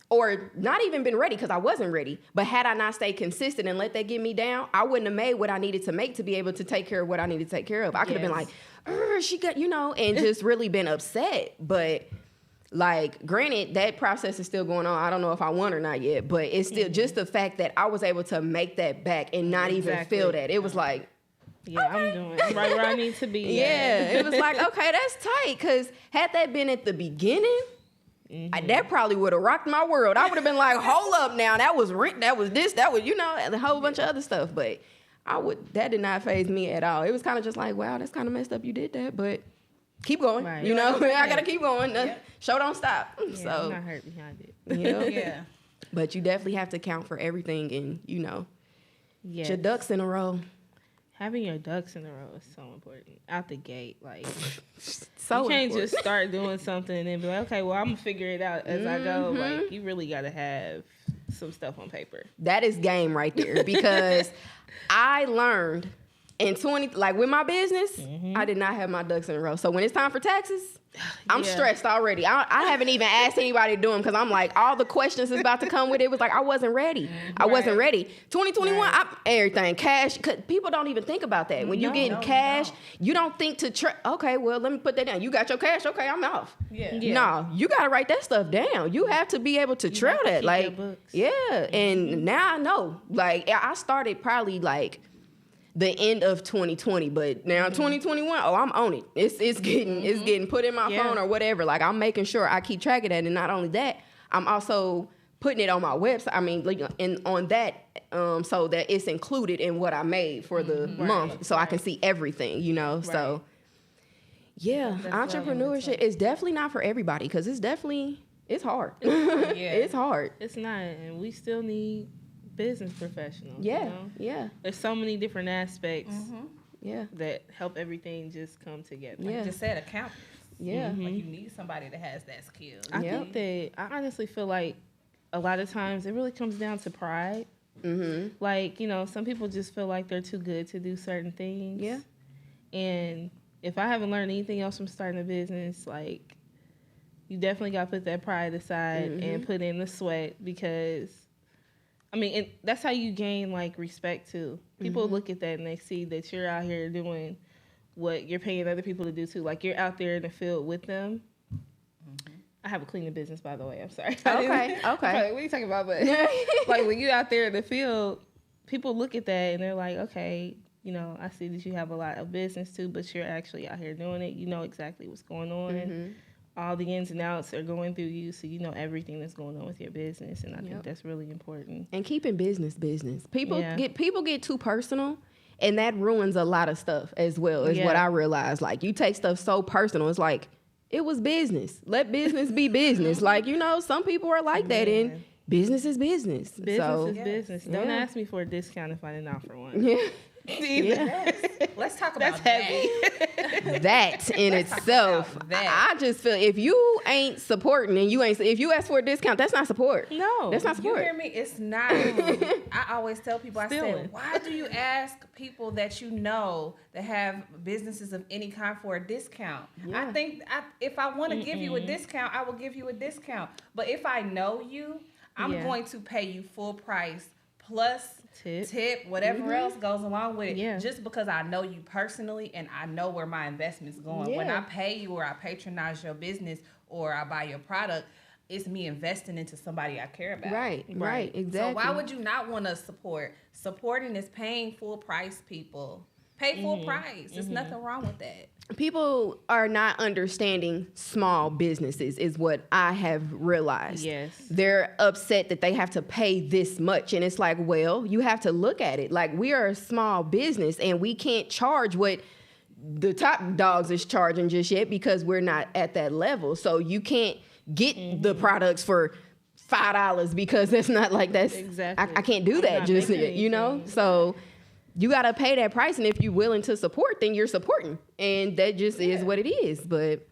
or not even been ready because I wasn't ready, but had I not stayed consistent and let that get me down, I wouldn't have made what I needed to make to be able to take care of what I needed to take care of. I could have been like, she got, you know, and just really been upset. But like, granted, that process is still going on. I don't know if I won or not yet, but it's still just the fact that I was able to make that back and not even feel that. It was like, I'm right where I need to be. it was like, okay, that's tight. Because had that been at the beginning, that probably would have rocked my world. I would have been like, hold up now. That was this, that was, you know, a whole bunch of other stuff. But that did not faze me at all. It was kind of just like, wow, that's kind of messed up you did that. But keep going. Right. You know, I got to keep going. Show don't stop. Yeah, So, I'm not hurt behind it. you know, Yeah. but you definitely have to count for everything and, you know, get your ducks in a row. Having your ducks in a row is so important. Out the gate, like, So you can't important. just start doing something and then be like, okay, well, I'm going to figure it out as I go. Like, you really got to have some stuff on paper. That is game right there because I learned in with my business, I did not have my ducks in a row. So when it's time for taxes, I'm stressed already. I haven't even asked anybody to do them because I'm like, all the questions is about to come with it. It was like, I wasn't ready. I wasn't ready. 2021, everything, cash. People don't even think about that. When you get cash, you don't think to, okay, well, let me put that down. You got your cash? Okay, I'm off. No, you got to write that stuff down. You have to be able to trail that. Like, and now I know. Like, I started probably like the end of 2020, but now 2021, I'm on it. It's getting put in my phone or whatever. Like, I'm making sure I keep track of that, and not only that, I'm also putting it on my website. I mean, like, on that, so that it's included in what I made for the month, so I can see everything. You know, so Yeah, That's entrepreneurship is definitely not for everybody because it's hard. Yeah. It's hard. It's not, and we still need business professionals. Yeah, You know? yeah, There's so many different aspects yeah, that help everything just come together. Like Yeah. you just said, accountants. yeah. Like you need somebody that has that skill. I Yep. think that I honestly feel like a lot of times it really comes down to pride. Mm-hmm. Like, some people just feel like they're too good to do certain things. Yeah. And if I haven't learned anything else from starting a business, like, you definitely got to put that pride aside and put in the sweat because, that's how you gain, like, respect, too. People look at that and they see that you're out here doing what you're paying other people to do, too. Like, you're out there in the field with them. I have a cleaning business, by the way. I'm sorry. Okay. What are you talking about? But like when you out there in the field, people look at that and they're like, okay, I see that you have a lot of business too, but you're actually out here doing it. You know exactly what's going on. All the ins and outs are going through you, so you know everything that's going on with your business, and I think that's really important. And keeping business. People Yeah. get too personal, and that ruins a lot of stuff as well. Is what I realized. Like you take stuff so personal, it's like. It was business. Let business be business. Like, some people are like that, and business is business. Business is business. Don't ask me for a discount if I didn't offer one. Yeah. Let's talk about That's heavy. That in itself, that. I just feel if you ain't supporting and if you ask for a discount, that's not support. No. That's not You support. hear me? It's not. I always tell people, I Stealing. say, why do you ask people that you know that have businesses of any kind for a discount? Yeah. I think if I want to give you a discount, I will give you a discount. But if I know you, I'm going to pay you full price plus tip, whatever else goes along with it. Yeah. Just because I know you personally and I know where my investment's going. Yeah. When I pay you or I patronize your business or I buy your product, it's me investing into somebody I care about. Right, exactly. So why would you not want to support? Supporting is paying full price, people. Pay full price. There's nothing wrong with that. People are not understanding small businesses is what I have realized. Yes. They're upset that they have to pay this much. And it's like, well, you have to look at it. Like we are a small business and we can't charge what the top dogs is charging just yet because we're not at that level. So you can't get the products for $5 because it's not like that's Exactly. I can't do that just yet, So you got to pay that price, and if you're willing to support, then you're supporting, and that just is what it is. But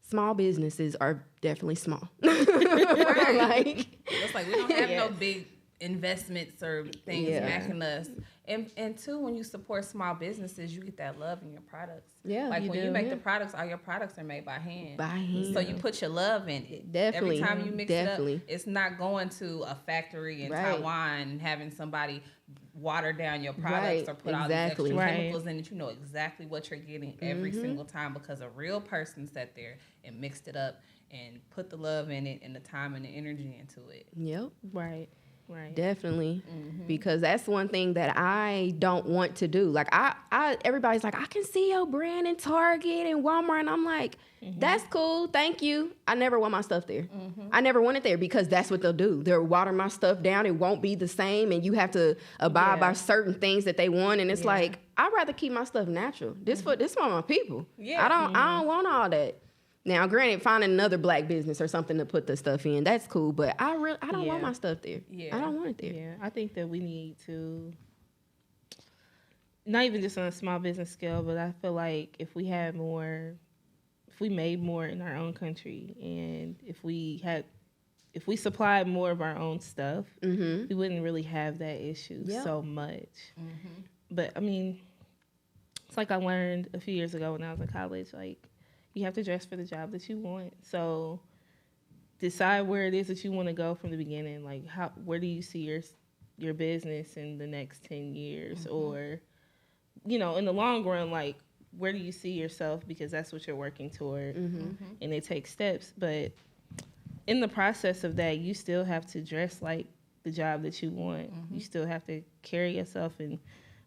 small businesses are definitely small. Like, it's like we don't have no big investments or things backing us. And two, when you support small businesses, you get that love in your products. Yeah, like you when do, you make the products, all your products are made by hand. By hand. So you put your love in it. Definitely. Every time you mix it up, it's not going to a factory in Taiwan and having somebody water down your products or put all these extra chemicals in it. You know exactly what you're getting every single time because a real person sat there and mixed it up and put the love in it and the time and the energy into it. Yep. Right. Definitely. Because that's one thing that I don't want to do. Like I everybody's like, I can see your brand in Target and Walmart. And I'm like, that's cool. Thank you. I never want my stuff there. I never want it there because that's what they'll do. They'll water my stuff down. It won't be the same. And you have to abide by certain things that they want. And it's like, I'd rather keep my stuff natural. This for my people. Yeah. I don't want all that. Now, granted, finding another black business or something to put the stuff in, that's cool. But I don't want my stuff there. Yeah. I don't want it there. Yeah, I think that we need to, not even just on a small business scale, but I feel like if we made more in our own country and if we supplied more of our own stuff, we wouldn't really have that issue so much. But I mean, it's like I learned a few years ago when I was in college, like, you have to dress for the job that you want. So decide where it is that you want to go from the beginning. Like, where do you see your business in the next 10 years? Or, in the long run, like, where do you see yourself? Because that's what you're working toward. And it takes steps. But in the process of that, you still have to dress like the job that you want. You still have to carry yourself and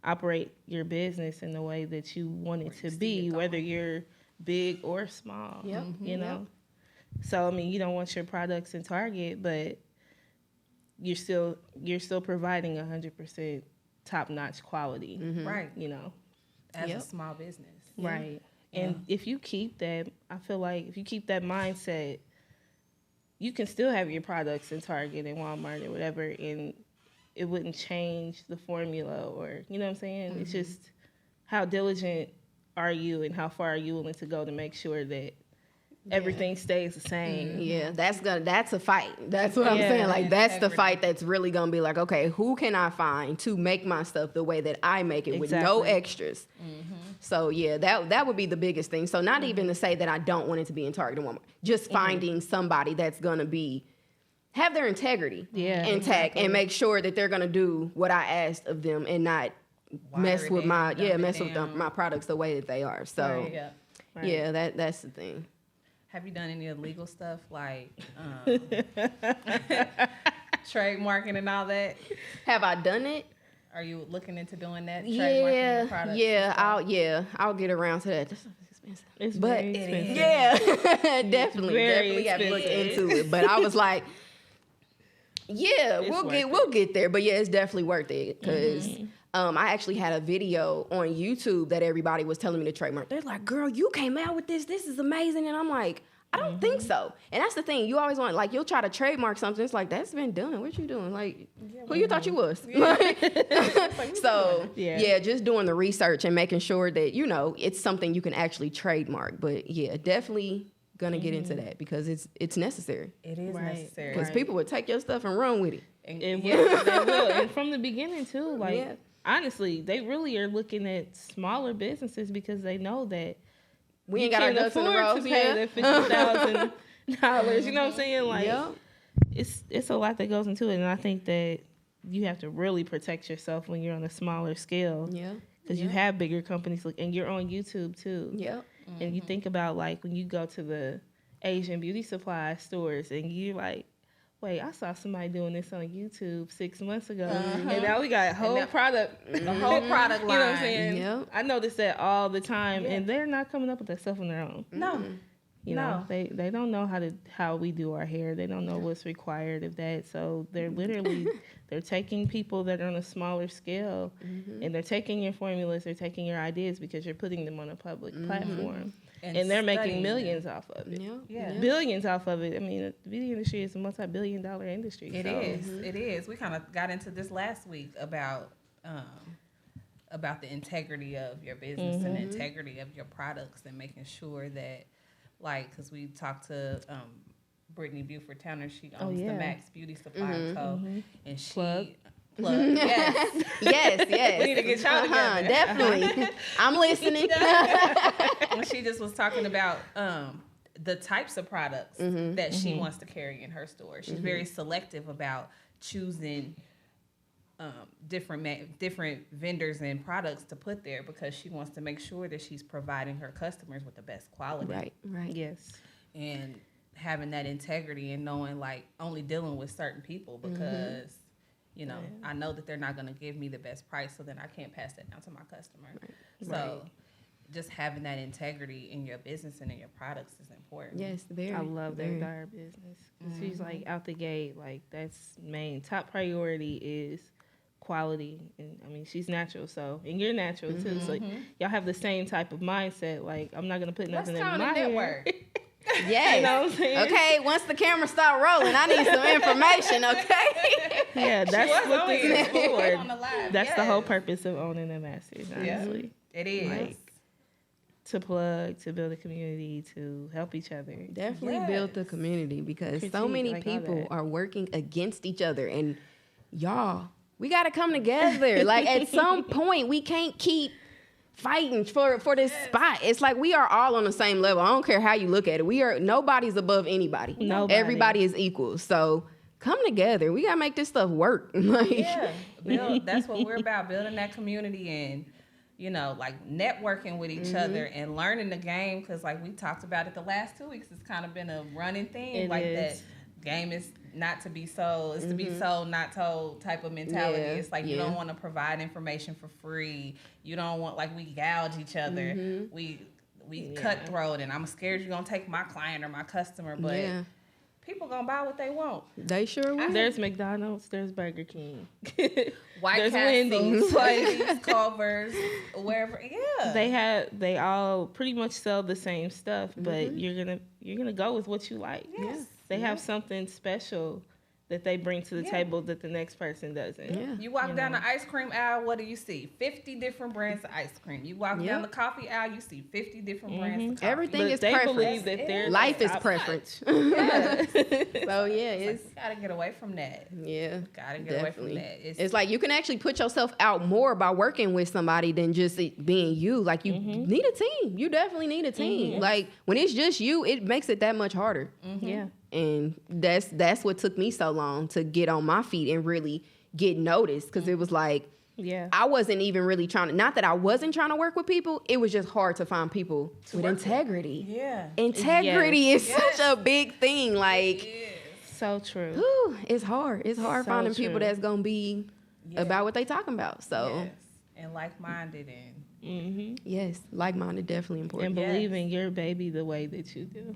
operate your business in the way that you want it to be, whether you're big or small, you know? So, I mean, you don't want your products in Target, but you're still providing 100% top-notch quality. Right. You know? As a small business. Right. And if you keep that, I feel like if you keep that mindset, you can still have your products in Target and Walmart or whatever, and it wouldn't change the formula, or, you know what I'm saying? It's just how diligent are you and how far are you willing to go to make sure that everything stays the same. Yeah, that's a fight. That's what I'm saying. Like, that's the fight that's really gonna be like, okay, who can I find to make my stuff the way that I make it with no extras? So yeah, that would be the biggest thing. So not even to say that I don't want it to be in Target and Walmart, just finding somebody that's gonna have their integrity intact and make sure that they're gonna do what I asked of them and not mess with my products the way that they are. So that's the thing. Have you done any illegal stuff like trademarking and all that? Have I done it? Are you looking into doing that? Trademarking your products? I'll get around to that. That stuff is expensive. It's very expensive. Yeah, definitely Very have to look expensive. into it. But I was like, we'll get there. But yeah, it's definitely worth it because I actually had a video on YouTube that everybody was telling me to trademark. They're like, girl, you came out with this. This is amazing. And I'm like, I don't think so. And that's the thing. You always want, like, you'll try to trademark something. It's like, that's been done. What you doing? Like, who you thought you was? So, just doing the research and making sure that, you know, it's something you can actually trademark. But, yeah, definitely going to get into that because it's necessary. It is necessary. Because people would take your stuff and run with it. They will. And from the beginning, too, like, honestly, they really are looking at smaller businesses because they know that we ain't got our ducks in a row. To pay the $50,000. You know what I'm saying? Like, it's a lot that goes into it, and I think that you have to really protect yourself when you're on a smaller scale. Yeah, because you have bigger companies, and you're on YouTube too. Yeah, and you think about like when you go to the Asian beauty supply stores, and you're like, wait, I saw somebody doing this on YouTube 6 months ago, and now we got a whole product, the whole product line. You know what I'm saying? Yep. I notice that all the time, and they're not coming up with that stuff on their own. No, you know, they don't know how we do our hair. They don't know what's required of that. So they're literally they're taking people that are on a smaller scale, and they're taking your formulas, they're taking your ideas because you're putting them on a public platform. And they're making millions off of it. Billions off of it. I mean, the beauty industry is a multi-billion-dollar industry. It is. We kind of got into this last week about the integrity of your business and the integrity of your products and making sure that, like, because we talked to Brittany Buford Towner, she owns the Max Beauty Supply Co. And she... Plug. Yes. We need to get y'all together. Definitely. I'm listening. And she just was talking about the types of products that she wants to carry in her store. She's very selective about choosing different vendors and products to put there because she wants to make sure that she's providing her customers with the best quality. Right. Yes. And having that integrity and knowing, like, only dealing with certain people because... You know, I know that they're not going to give me the best price, so then I can't pass that down to my customer. So just having that integrity in your business and in your products is important. Yes, very. I love that about our business. She's like out the gate, like that's main top priority is quality. And I mean, she's natural, so and you're natural too. So y'all have the same type of mindset. Like, I'm not going to put nothing in my hair. Yes. You know what I'm saying? Okay, once the camera start rolling, I need some information, okay? Yeah, that's what this is for. That's the whole purpose of owning a Masters, honestly. It is. Like, to plug, to build a community, to help each other. Definitely build the community because so many people are working against each other. And y'all, we got to come together. Like, at some point, we can't keep fighting for this spot. It's like we are all on the same level. I don't care how you look at it. Nobody's above anybody. Everybody is equal. So come together. We gotta make this stuff work. That's what we're about, building that community and, you know, like networking with each other and learning the game. Because like we talked about it the last 2 weeks, it's kind of been a running theme. That game is not to be sold, it's to be sold, not told type of mentality. It's like you don't want to provide information for free. You don't want, like, we gouge each other. We cutthroat, and I'm scared you're gonna take my client or my customer. But people gonna buy what they want. They sure will. There's McDonald's, there's Burger King. White There's Castle, Wendy's. Wendy's, Culver's, wherever. Yeah. They all pretty much sell the same stuff, but you're gonna go with what you like. Yes. They have something special that they bring to the table that the next person doesn't. Yeah. You walk down the ice cream aisle, what do you see? 50 different brands of ice cream. You walk down the coffee aisle, you see 50 different brands of coffee. Everything But is they preference. believe that their Life is preference. Yes. So yeah, it's You gotta get away from that. yeah. Gotta get away from that. It's like you can actually put yourself out more by working with somebody than just it being you. Like you need a team. You definitely need a team. Like when it's just you, it makes it that much harder. Yeah. And that's what took me so long to get on my feet and really get noticed, because it was like I wasn't even really trying to, not that I wasn't trying to work with people, it was just hard to find people with integrity. Yeah. Integrity is such a big thing. Like, So true. whew, it's hard. It's hard So finding people true. that's gonna be about what they talking about. So Yes. And like-minded and yes, like-minded definitely And important. believe in your baby the way that you do.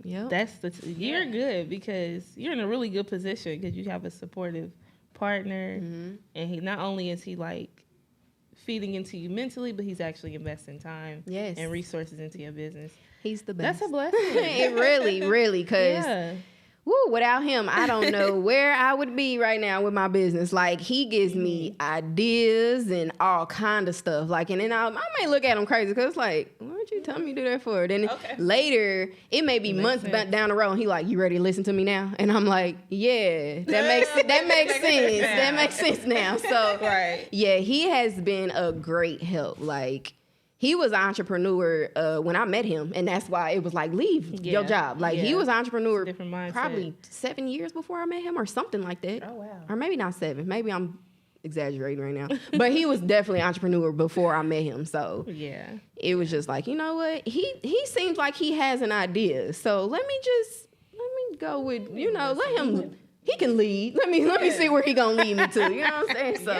Yep. That's you're good because you're in a really good position because you have a supportive partner, and he not only is he like feeding into you mentally, but he's actually investing time and resources into your business. He's the best. That's a blessing. It really, because Yeah. without him, I don't know where I would be right now with my business. Like, he gives me ideas and all kind of stuff. Like, and then I may look at him crazy because it's like, what'd you tell me to do that for? Then later, it may be months down the road, and he like, you ready to listen to me now? And I'm like, yeah, that makes sense. That makes sense now. So, yeah, he has been a great help. Like, he was an entrepreneur when I met him, and that's why it was like, leave your job. Like, he was an entrepreneur Different mindset. probably 7 years before I met him or something like that. Oh, wow. Or maybe not 7. Maybe I'm exaggerating right now. But he was definitely an entrepreneur before I met him. So Yeah. it was just like, you know what? He seems like he has an idea. So let me go with, let him... He can lead. Let me see where he gonna lead me to. You know what I'm saying? So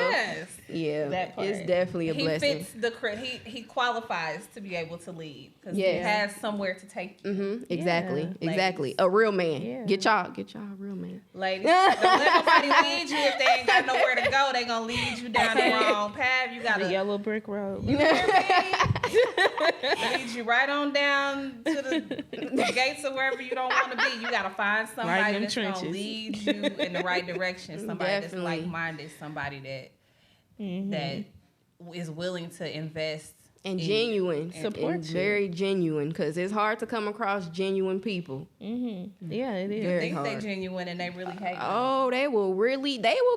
yeah, That part. it's definitely a blessing. He fits he qualifies to be able to lead because he has somewhere to take you. Exactly, Yeah. exactly. A real man. Yeah. Get y'all a real man. Ladies, don't let nobody lead you if they ain't got nowhere to go. They gonna lead you down the wrong path. You gotta The yellow brick road. You hear me? Lead you right on down to the gates of wherever you don't want to be. You gotta find somebody them that's trenches. gonna lead you in the right direction. Somebody Definitely. that's like-minded. Somebody that is willing to invest And in genuine, Support and you. very genuine, because it's hard to come across genuine people. Yeah, it is. Very Think they hard. genuine and they really hate you. Oh, they will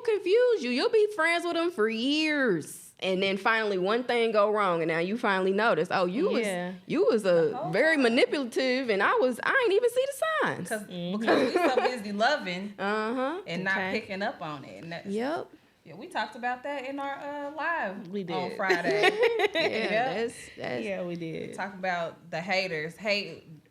confuse you. You'll be friends with them for years. And then finally one thing go wrong, and now you finally notice, oh, you was a very manipulative, and I ain't even see the signs. Because we so busy loving and not Okay. picking up on it. And that's, Yep. yeah, we talked about that in our live We did. on Friday. Yeah, that's Yeah, we did. Talk about the haters,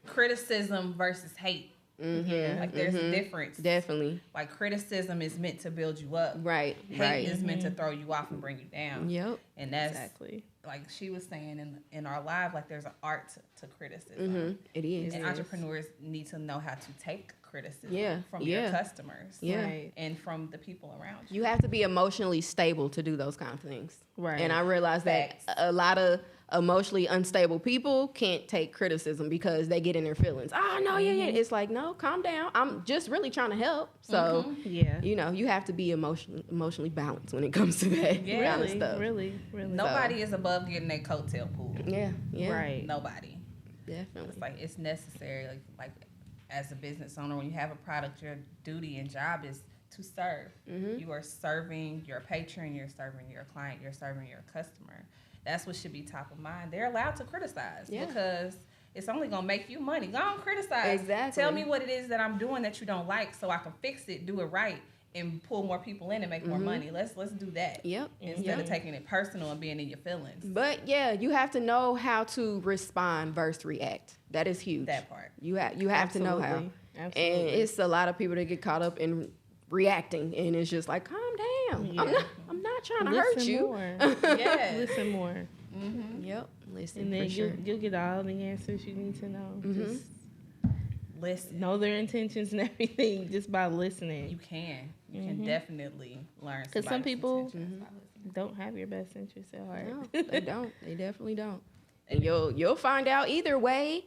criticism versus hate. Like there's a difference. definitely Like criticism is meant to build you up. right. Hate Right. is meant to throw you off and bring you down. Yep. And that's Exactly. like she was saying in our live, like there's an art to criticism. It is. And entrepreneurs need to know how to take criticism Yeah, from your yeah. customers Yeah. Right. and from the people around you. You have to be emotionally stable to do those kind of things. Right. And I realize Facts. that a lot of emotionally unstable people can't take criticism because they get in their feelings. Oh, no, yeah. It's like, no, calm down. I'm just really trying to help. So, Yeah. you have to be emotionally balanced when it comes to that kind of stuff. Really. Nobody is above getting their coattail pulled. Yeah, yeah. Right. Nobody. Definitely. It's like it's necessary. Like as a business owner, when you have a product, your duty and job is to serve. You are serving your patron, you're serving your client, you're serving your customer. That's what should be top of mind. They're allowed to criticize because it's only gonna make you money. Go on, criticize. Exactly. Tell me what it is that I'm doing that you don't like, so I can fix it, do it right, and pull more people in and make more money. Let's do that. Yep. Instead of taking it personal and being in your feelings. But yeah, you have to know how to respond versus react. That is huge. That part. You have to know how. Absolutely. And Absolutely. it's a lot of people that get caught up in reacting, and it's just like, calm down. Yeah. I'm not trying to hurt you. More. Yeah. Listen more. Yep. Listen, And then for sure. you'll get all the answers you need to know. Just Listen. know their intentions and everything just by listening. You can definitely learn. Because some people Mm-hmm. don't have your best interests at heart. No, they don't. They definitely don't. And you'll find out either way.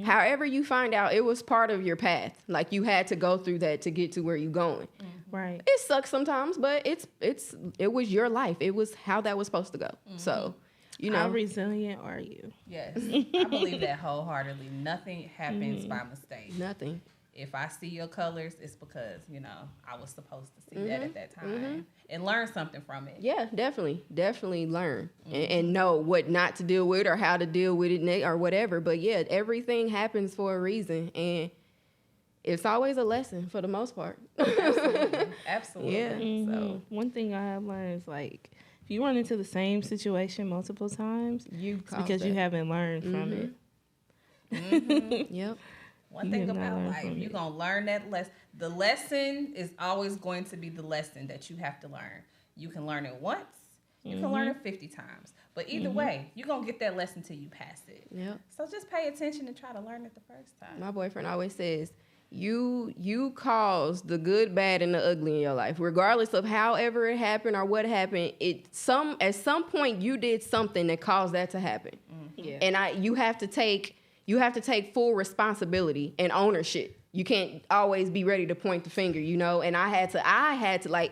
However you find out, it was part of your path. Like you had to go through that to get to where you're going. Right. It sucks sometimes, but it was your life. It was how that was supposed to go. So, you know, how resilient are you? Yes, I believe that wholeheartedly. Nothing happens by mistake. nothing. If I see your colors, it's because, I was supposed to see that at that time and learn something from it. Yeah, definitely learn and know what not to deal with or how to deal with it or whatever. But yeah, everything happens for a reason, and it's always a lesson for the most part. Absolutely. Yeah. So One thing I have learned is like, if you run into the same situation multiple times, it's because you haven't learned from it. Yep. one You thing have not about learned life, from you're it. going to learn that lesson. The lesson is always going to be the lesson that you have to learn. You can learn it once. You can learn it 50 times. But either way, you're going to get that lesson till you pass it. Yep. So just pay attention and try to learn it the first time. My boyfriend always says, you caused the good, bad, and the ugly in your life. Regardless of however it happened or what happened, at some point you did something that caused that to happen. Yeah. And you have to take full responsibility and ownership. You can't always be ready to point the finger, and I had to like,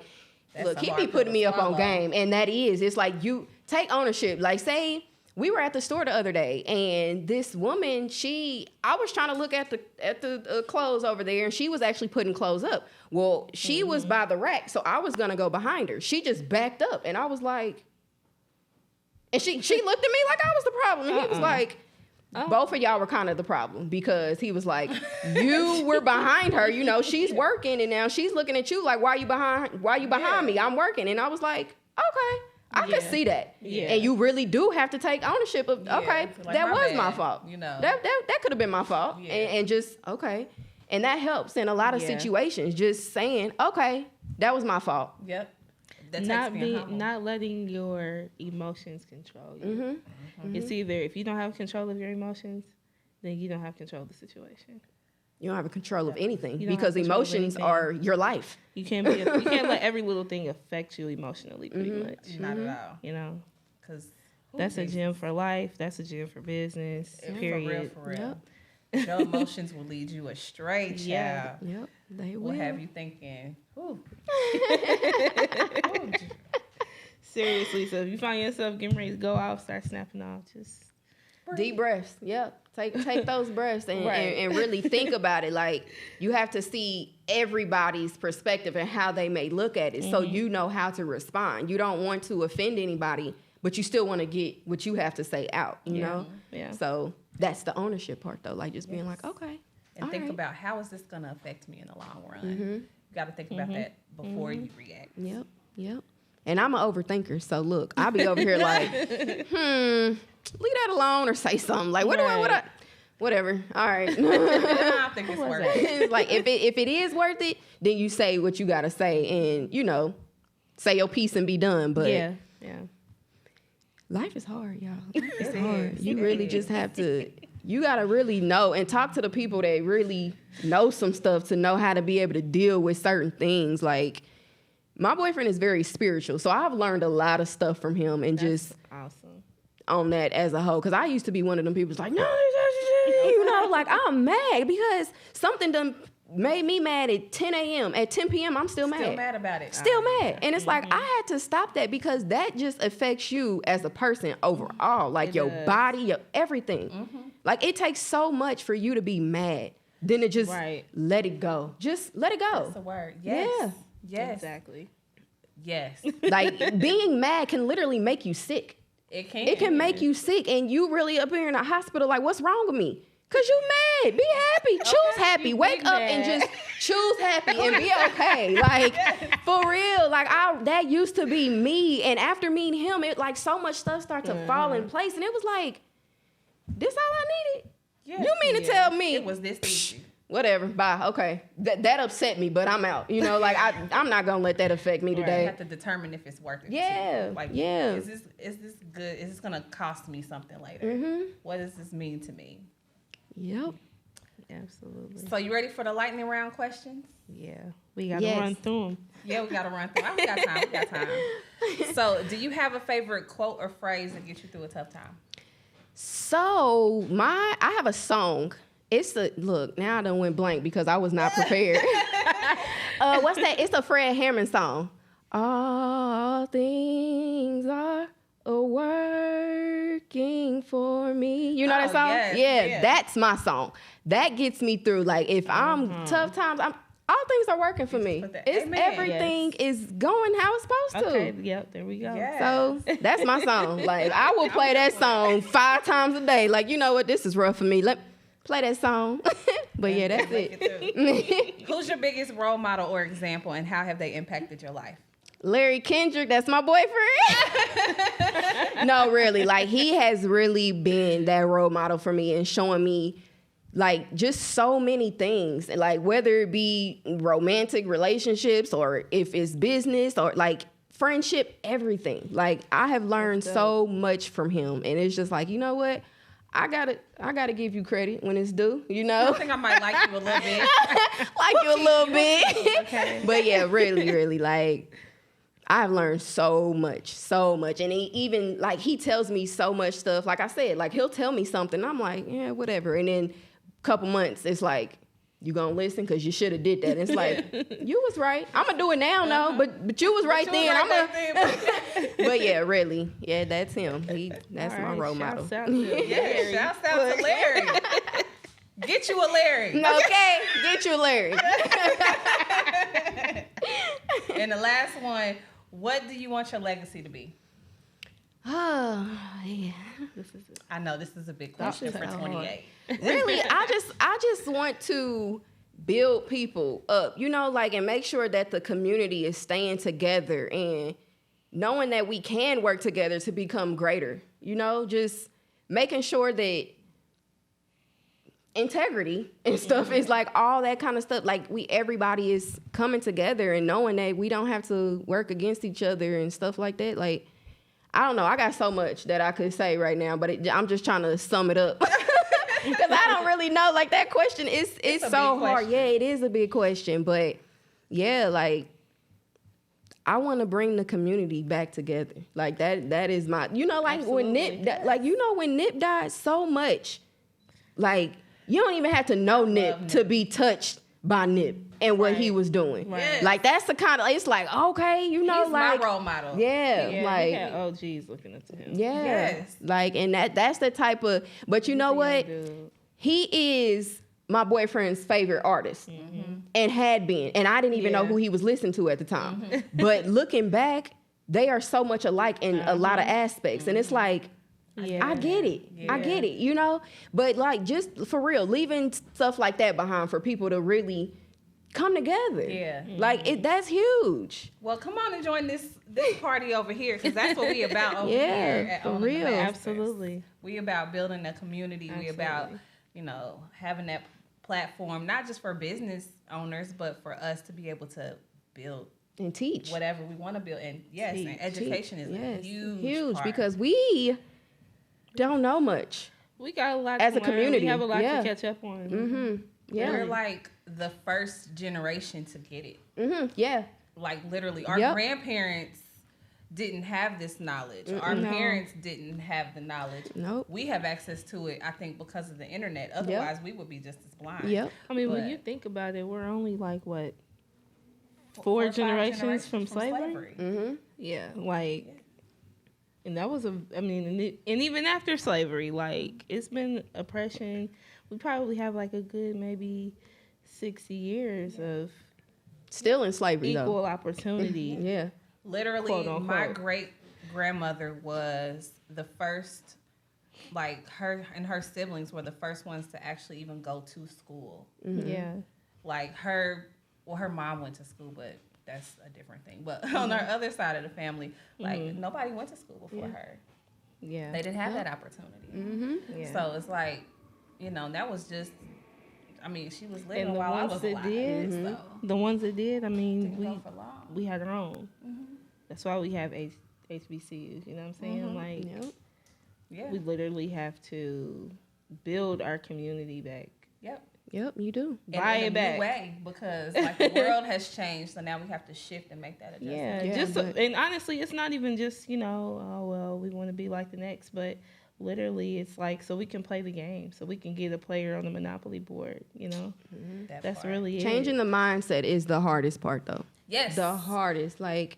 That's look, a he hard be pill putting to me up on swallow. game, and it's like you take ownership. Like, say we were at the store the other day, and this woman, I was trying to look at the clothes over there, and she was actually putting clothes up. Well, she was by the rack, so I was gonna go behind her. She just backed up, and I was like, and she looked at me like I was the problem, and he was like, both of y'all were kind of the problem, because he was like, you were behind her, she's working, and now she's looking at you like, why you behind me? I'm working. And I was like, okay, I can see that. Yeah. And you really do have to take ownership of, okay, like, that my was bad, my fault. That could have been my fault. Yeah. And just, okay. And that helps in a lot of Yeah. situations, just saying, okay, that was my fault. Yep. That takes being humble. Not letting your emotions control you. It's either if you don't have control of your emotions, then you don't have control of the situation. You don't have a control of anything, You don't because have control of emotions anything. are your life. You can't let every little thing affect you emotionally, pretty much. Not at all. Because That's a gym for life. That's a gym for business. Period. For real. Your emotions will lead you astray, child. Yeah. Yep, they will. Will have you thinking, ooh. Seriously, so if you find yourself getting ready to go off, start snapping off, just Deep breaths. Yep. Take those breaths and, Right. and really think about it. Like, you have to see everybody's perspective and how they may look at it, so you know how to respond. You don't want to offend anybody, but you still want to get what you have to say out, you know? Yeah. So that's the ownership part, though. Like, just being like, okay. And all think right. about, how is this going to affect me in the long run? You got to think about that before you react. Yep. And I'm an overthinker, so look, I'll be over here like, leave that alone or say something. Like, whatever. All right. I don't think it's worth it. It's like, if it is worth it, then you say what you gotta say, and say your piece and be done. But yeah. life is hard, y'all. Life is hard. You really just have to. You gotta really know and talk to the people that really know some stuff to know how to be able to deal with certain things. Like, my boyfriend is very spiritual, so I've learned a lot of stuff from him, and just Awesome. on that as a whole. Because I used to be one of them people who's like, no, like, I'm mad because something done made me mad at 10 a.m. At 10 p.m., I'm still mad. Still mad about it. Still mad. And it's like, I had to stop that, because that just affects you as a person overall. Like, It your does. body, your everything. Like, it takes so much for you to be mad. Then to just let it go. Just let it go. That's the word. Yes. Yeah. Yes. Exactly. Yes. Like, being mad can literally make you sick. It can. It can make you sick, and you really up here in a hospital like, what's wrong with me? Because you mad. Be happy. Choose happy. you Wake be up mad. and just choose happy and be okay. Like, for real. Like, that used to be me. And after meeting him, it like so much stuff started to fall in place. And it was like, this all I needed? Yes. You mean to tell me? It was this easy. Whatever. Bye. Okay. That upset me, but I'm out. Like, I'm not going to let that affect me You today. have to determine if it's worth it. Yeah, Too. Like, yeah. Is this good? Is this gonna cost me something later? What does this mean to me? Yep. Absolutely. So you ready for the lightning round questions? Yeah. We got to Yes. run through them. Yeah, we got to run through. We got time. We got time. So, do you have a favorite quote or phrase that gets you through a tough time? So I have a song. Look, now I done went blank because I was not prepared. What's that? It's a Fred Hammond song. All things are working for me. You know that song? Yes, Yeah, that's my song. That gets me through. Like if I'm tough times, all things are working for me. It's Amen. everything is going how it's supposed to. Okay. Yep. There we go. Yes. So that's my song. Like I will play that song 5 times a day. Like, you know what? This is rough for me. Let play that song. But yeah, that's it. Who's your biggest role model or example, and how have they impacted your life? Larry Kendrick, that's my boyfriend. No, really. Like he has really been that role model for me and showing me like just so many things. Like whether it be romantic relationships or if it's business or like friendship, everything. Like I have learned so much from him. And it's just like, you know what? I gotta give you credit when it's due, you know? I think I might like you a little bit. Like you a little bit. Okay. But yeah, really, like I've learned so much. And even like he tells me so much stuff. Like I said, like he'll tell me something. I'm like, yeah, whatever. And then a couple months, it's like, you gonna listen? Cause you should have did that. It's like, you was right. I'm gonna do it now, no, but you was right then. But yeah, really. Yeah, that's him. That's my role model. Shouts out to Larry. Get you a Larry. Okay, get you Larry. And the last one, what do you want your legacy to be? Oh, yeah. I know this is a big question for 28. Really, I just want to build people up, you know, like, and make sure that the community is staying together and knowing that we can work together to become greater, you know, just making sure that integrity and stuff is like all that kind of stuff. Like everybody is coming together and knowing that we don't have to work against each other and stuff like that. Like, I don't know. I got so much that I could say right now, but I'm just trying to sum it up. Because I don't really know. Like, that question is so hard. Yeah, it is a big question. But, yeah, like, I want to bring the community back together. Like, that is my... You know, like, when Nip... when Nip died so much, like, you don't even have to know Nip to be touched by Nip and what he was doing. Right. Like, that's the kind of... It's like, okay, you know, He's like... my role model. Yeah, like... He had OGs looking up to him. Yeah. Yes. Like, and that's the type of, but you know what? He is my boyfriend's favorite artist and had been. And I didn't even know who he was listening to at the time. But looking back, they are so much alike in a lot of aspects. And it's like, I get it. I get it, you know? But like, just for real, leaving stuff like that behind for people to really come together. Yeah. Like, that's huge. Well, come on and join this party over here, because that's what we about over here at for Owning the real. Masters. Absolutely. We about building a community. We about, you know, having that platform, not just for business owners, but for us to be able to build And teach. whatever we want to build. And yes, and education is a huge part. Because we don't know much. We got a lot As to a learn. community, We have a lot yeah. to catch up on. Mm-hmm. Yeah. We're like the first generation to get it. Mm-hmm. Yeah. Like literally, our grandparents didn't have this knowledge. Our parents didn't have the knowledge. Nope. We have access to it, I think, because of the internet. Otherwise, we would be just as blind. Yep. I mean, when But- you think about it, we're only like, what, Four four or five generations from slavery? Mm-hmm. Yeah, like, and that was and even after slavery, like, it's been oppression. We probably have like a good maybe 60 years of Still in slavery, equal though. opportunity. Yeah. Literally, Quote, unquote. my great grandmother was the first, like her and her siblings were the first ones to actually even go to school. Mm-hmm. Yeah. Like her mom went to school, but that's a different thing. But on our other side of the family, like nobody went to school before her. Yeah. They didn't have that opportunity. Mm-hmm. Yeah. So it's like, you know, that was just, I mean, she was living And the while I ones was that alive. did, So The ones that did, I mean, didn't go for long. we had our own. That's why we have HBCUs. You know what I'm saying? Like, Yep. Yeah. we literally have to build our community back. Yep. Yep, you do. Buy in it a back. new way, because like the world has changed, so now we have to shift and make that adjustment. Yeah, Yeah, and honestly, it's not even just, oh, well, we want to be like the next, but literally it's like so we can play the game, so we can get a player on the Monopoly board, That's part. really it. Changing the mindset is the hardest part, though. Yes. The hardest. Like,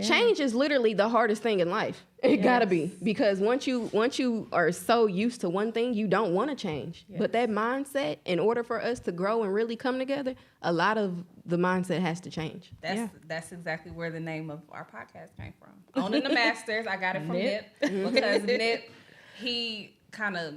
change is literally the hardest thing in life. It gotta be, because once you are so used to one thing, you don't want to change. Yes. But that mindset, in order for us to grow and really come together, a lot of the mindset has to change. That's exactly where the name of our podcast came from. Owning the Masters. I got it from Nip because Nip, he kind of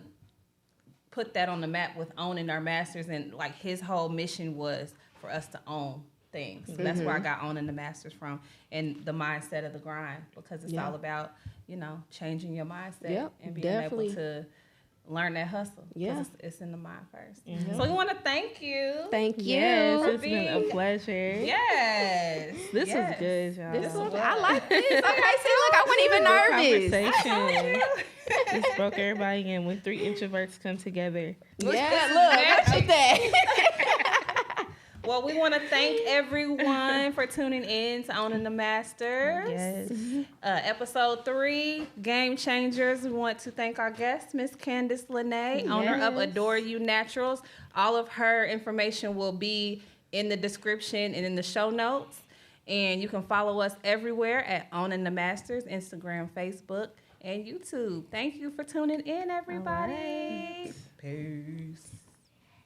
put that on the map with owning our masters, and like his whole mission was for us to own things. So that's where I got owning the masters from, and the mindset of the grind, because it's all about, changing your mindset and being able to learn that hustle. Yeah. It's in the mind first. So we want to thank you. Thank you. Yes, it's been a pleasure. Yes. This was good, y'all. I like this. Okay, see, look, I wasn't even nervous. Conversation. Just broke everybody in when 3 introverts come together. Yeah, look at that. Well, we want to thank everyone for tuning in to Owning the Masters. Yes. Episode 3, Game Changers. We want to thank our guest, Miss Candace Lanae, owner of Adore You Naturals. All of her information will be in the description and in the show notes. And you can follow us everywhere at Owning the Masters, Instagram, Facebook, and YouTube. Thank you for tuning in, everybody. Right. Peace.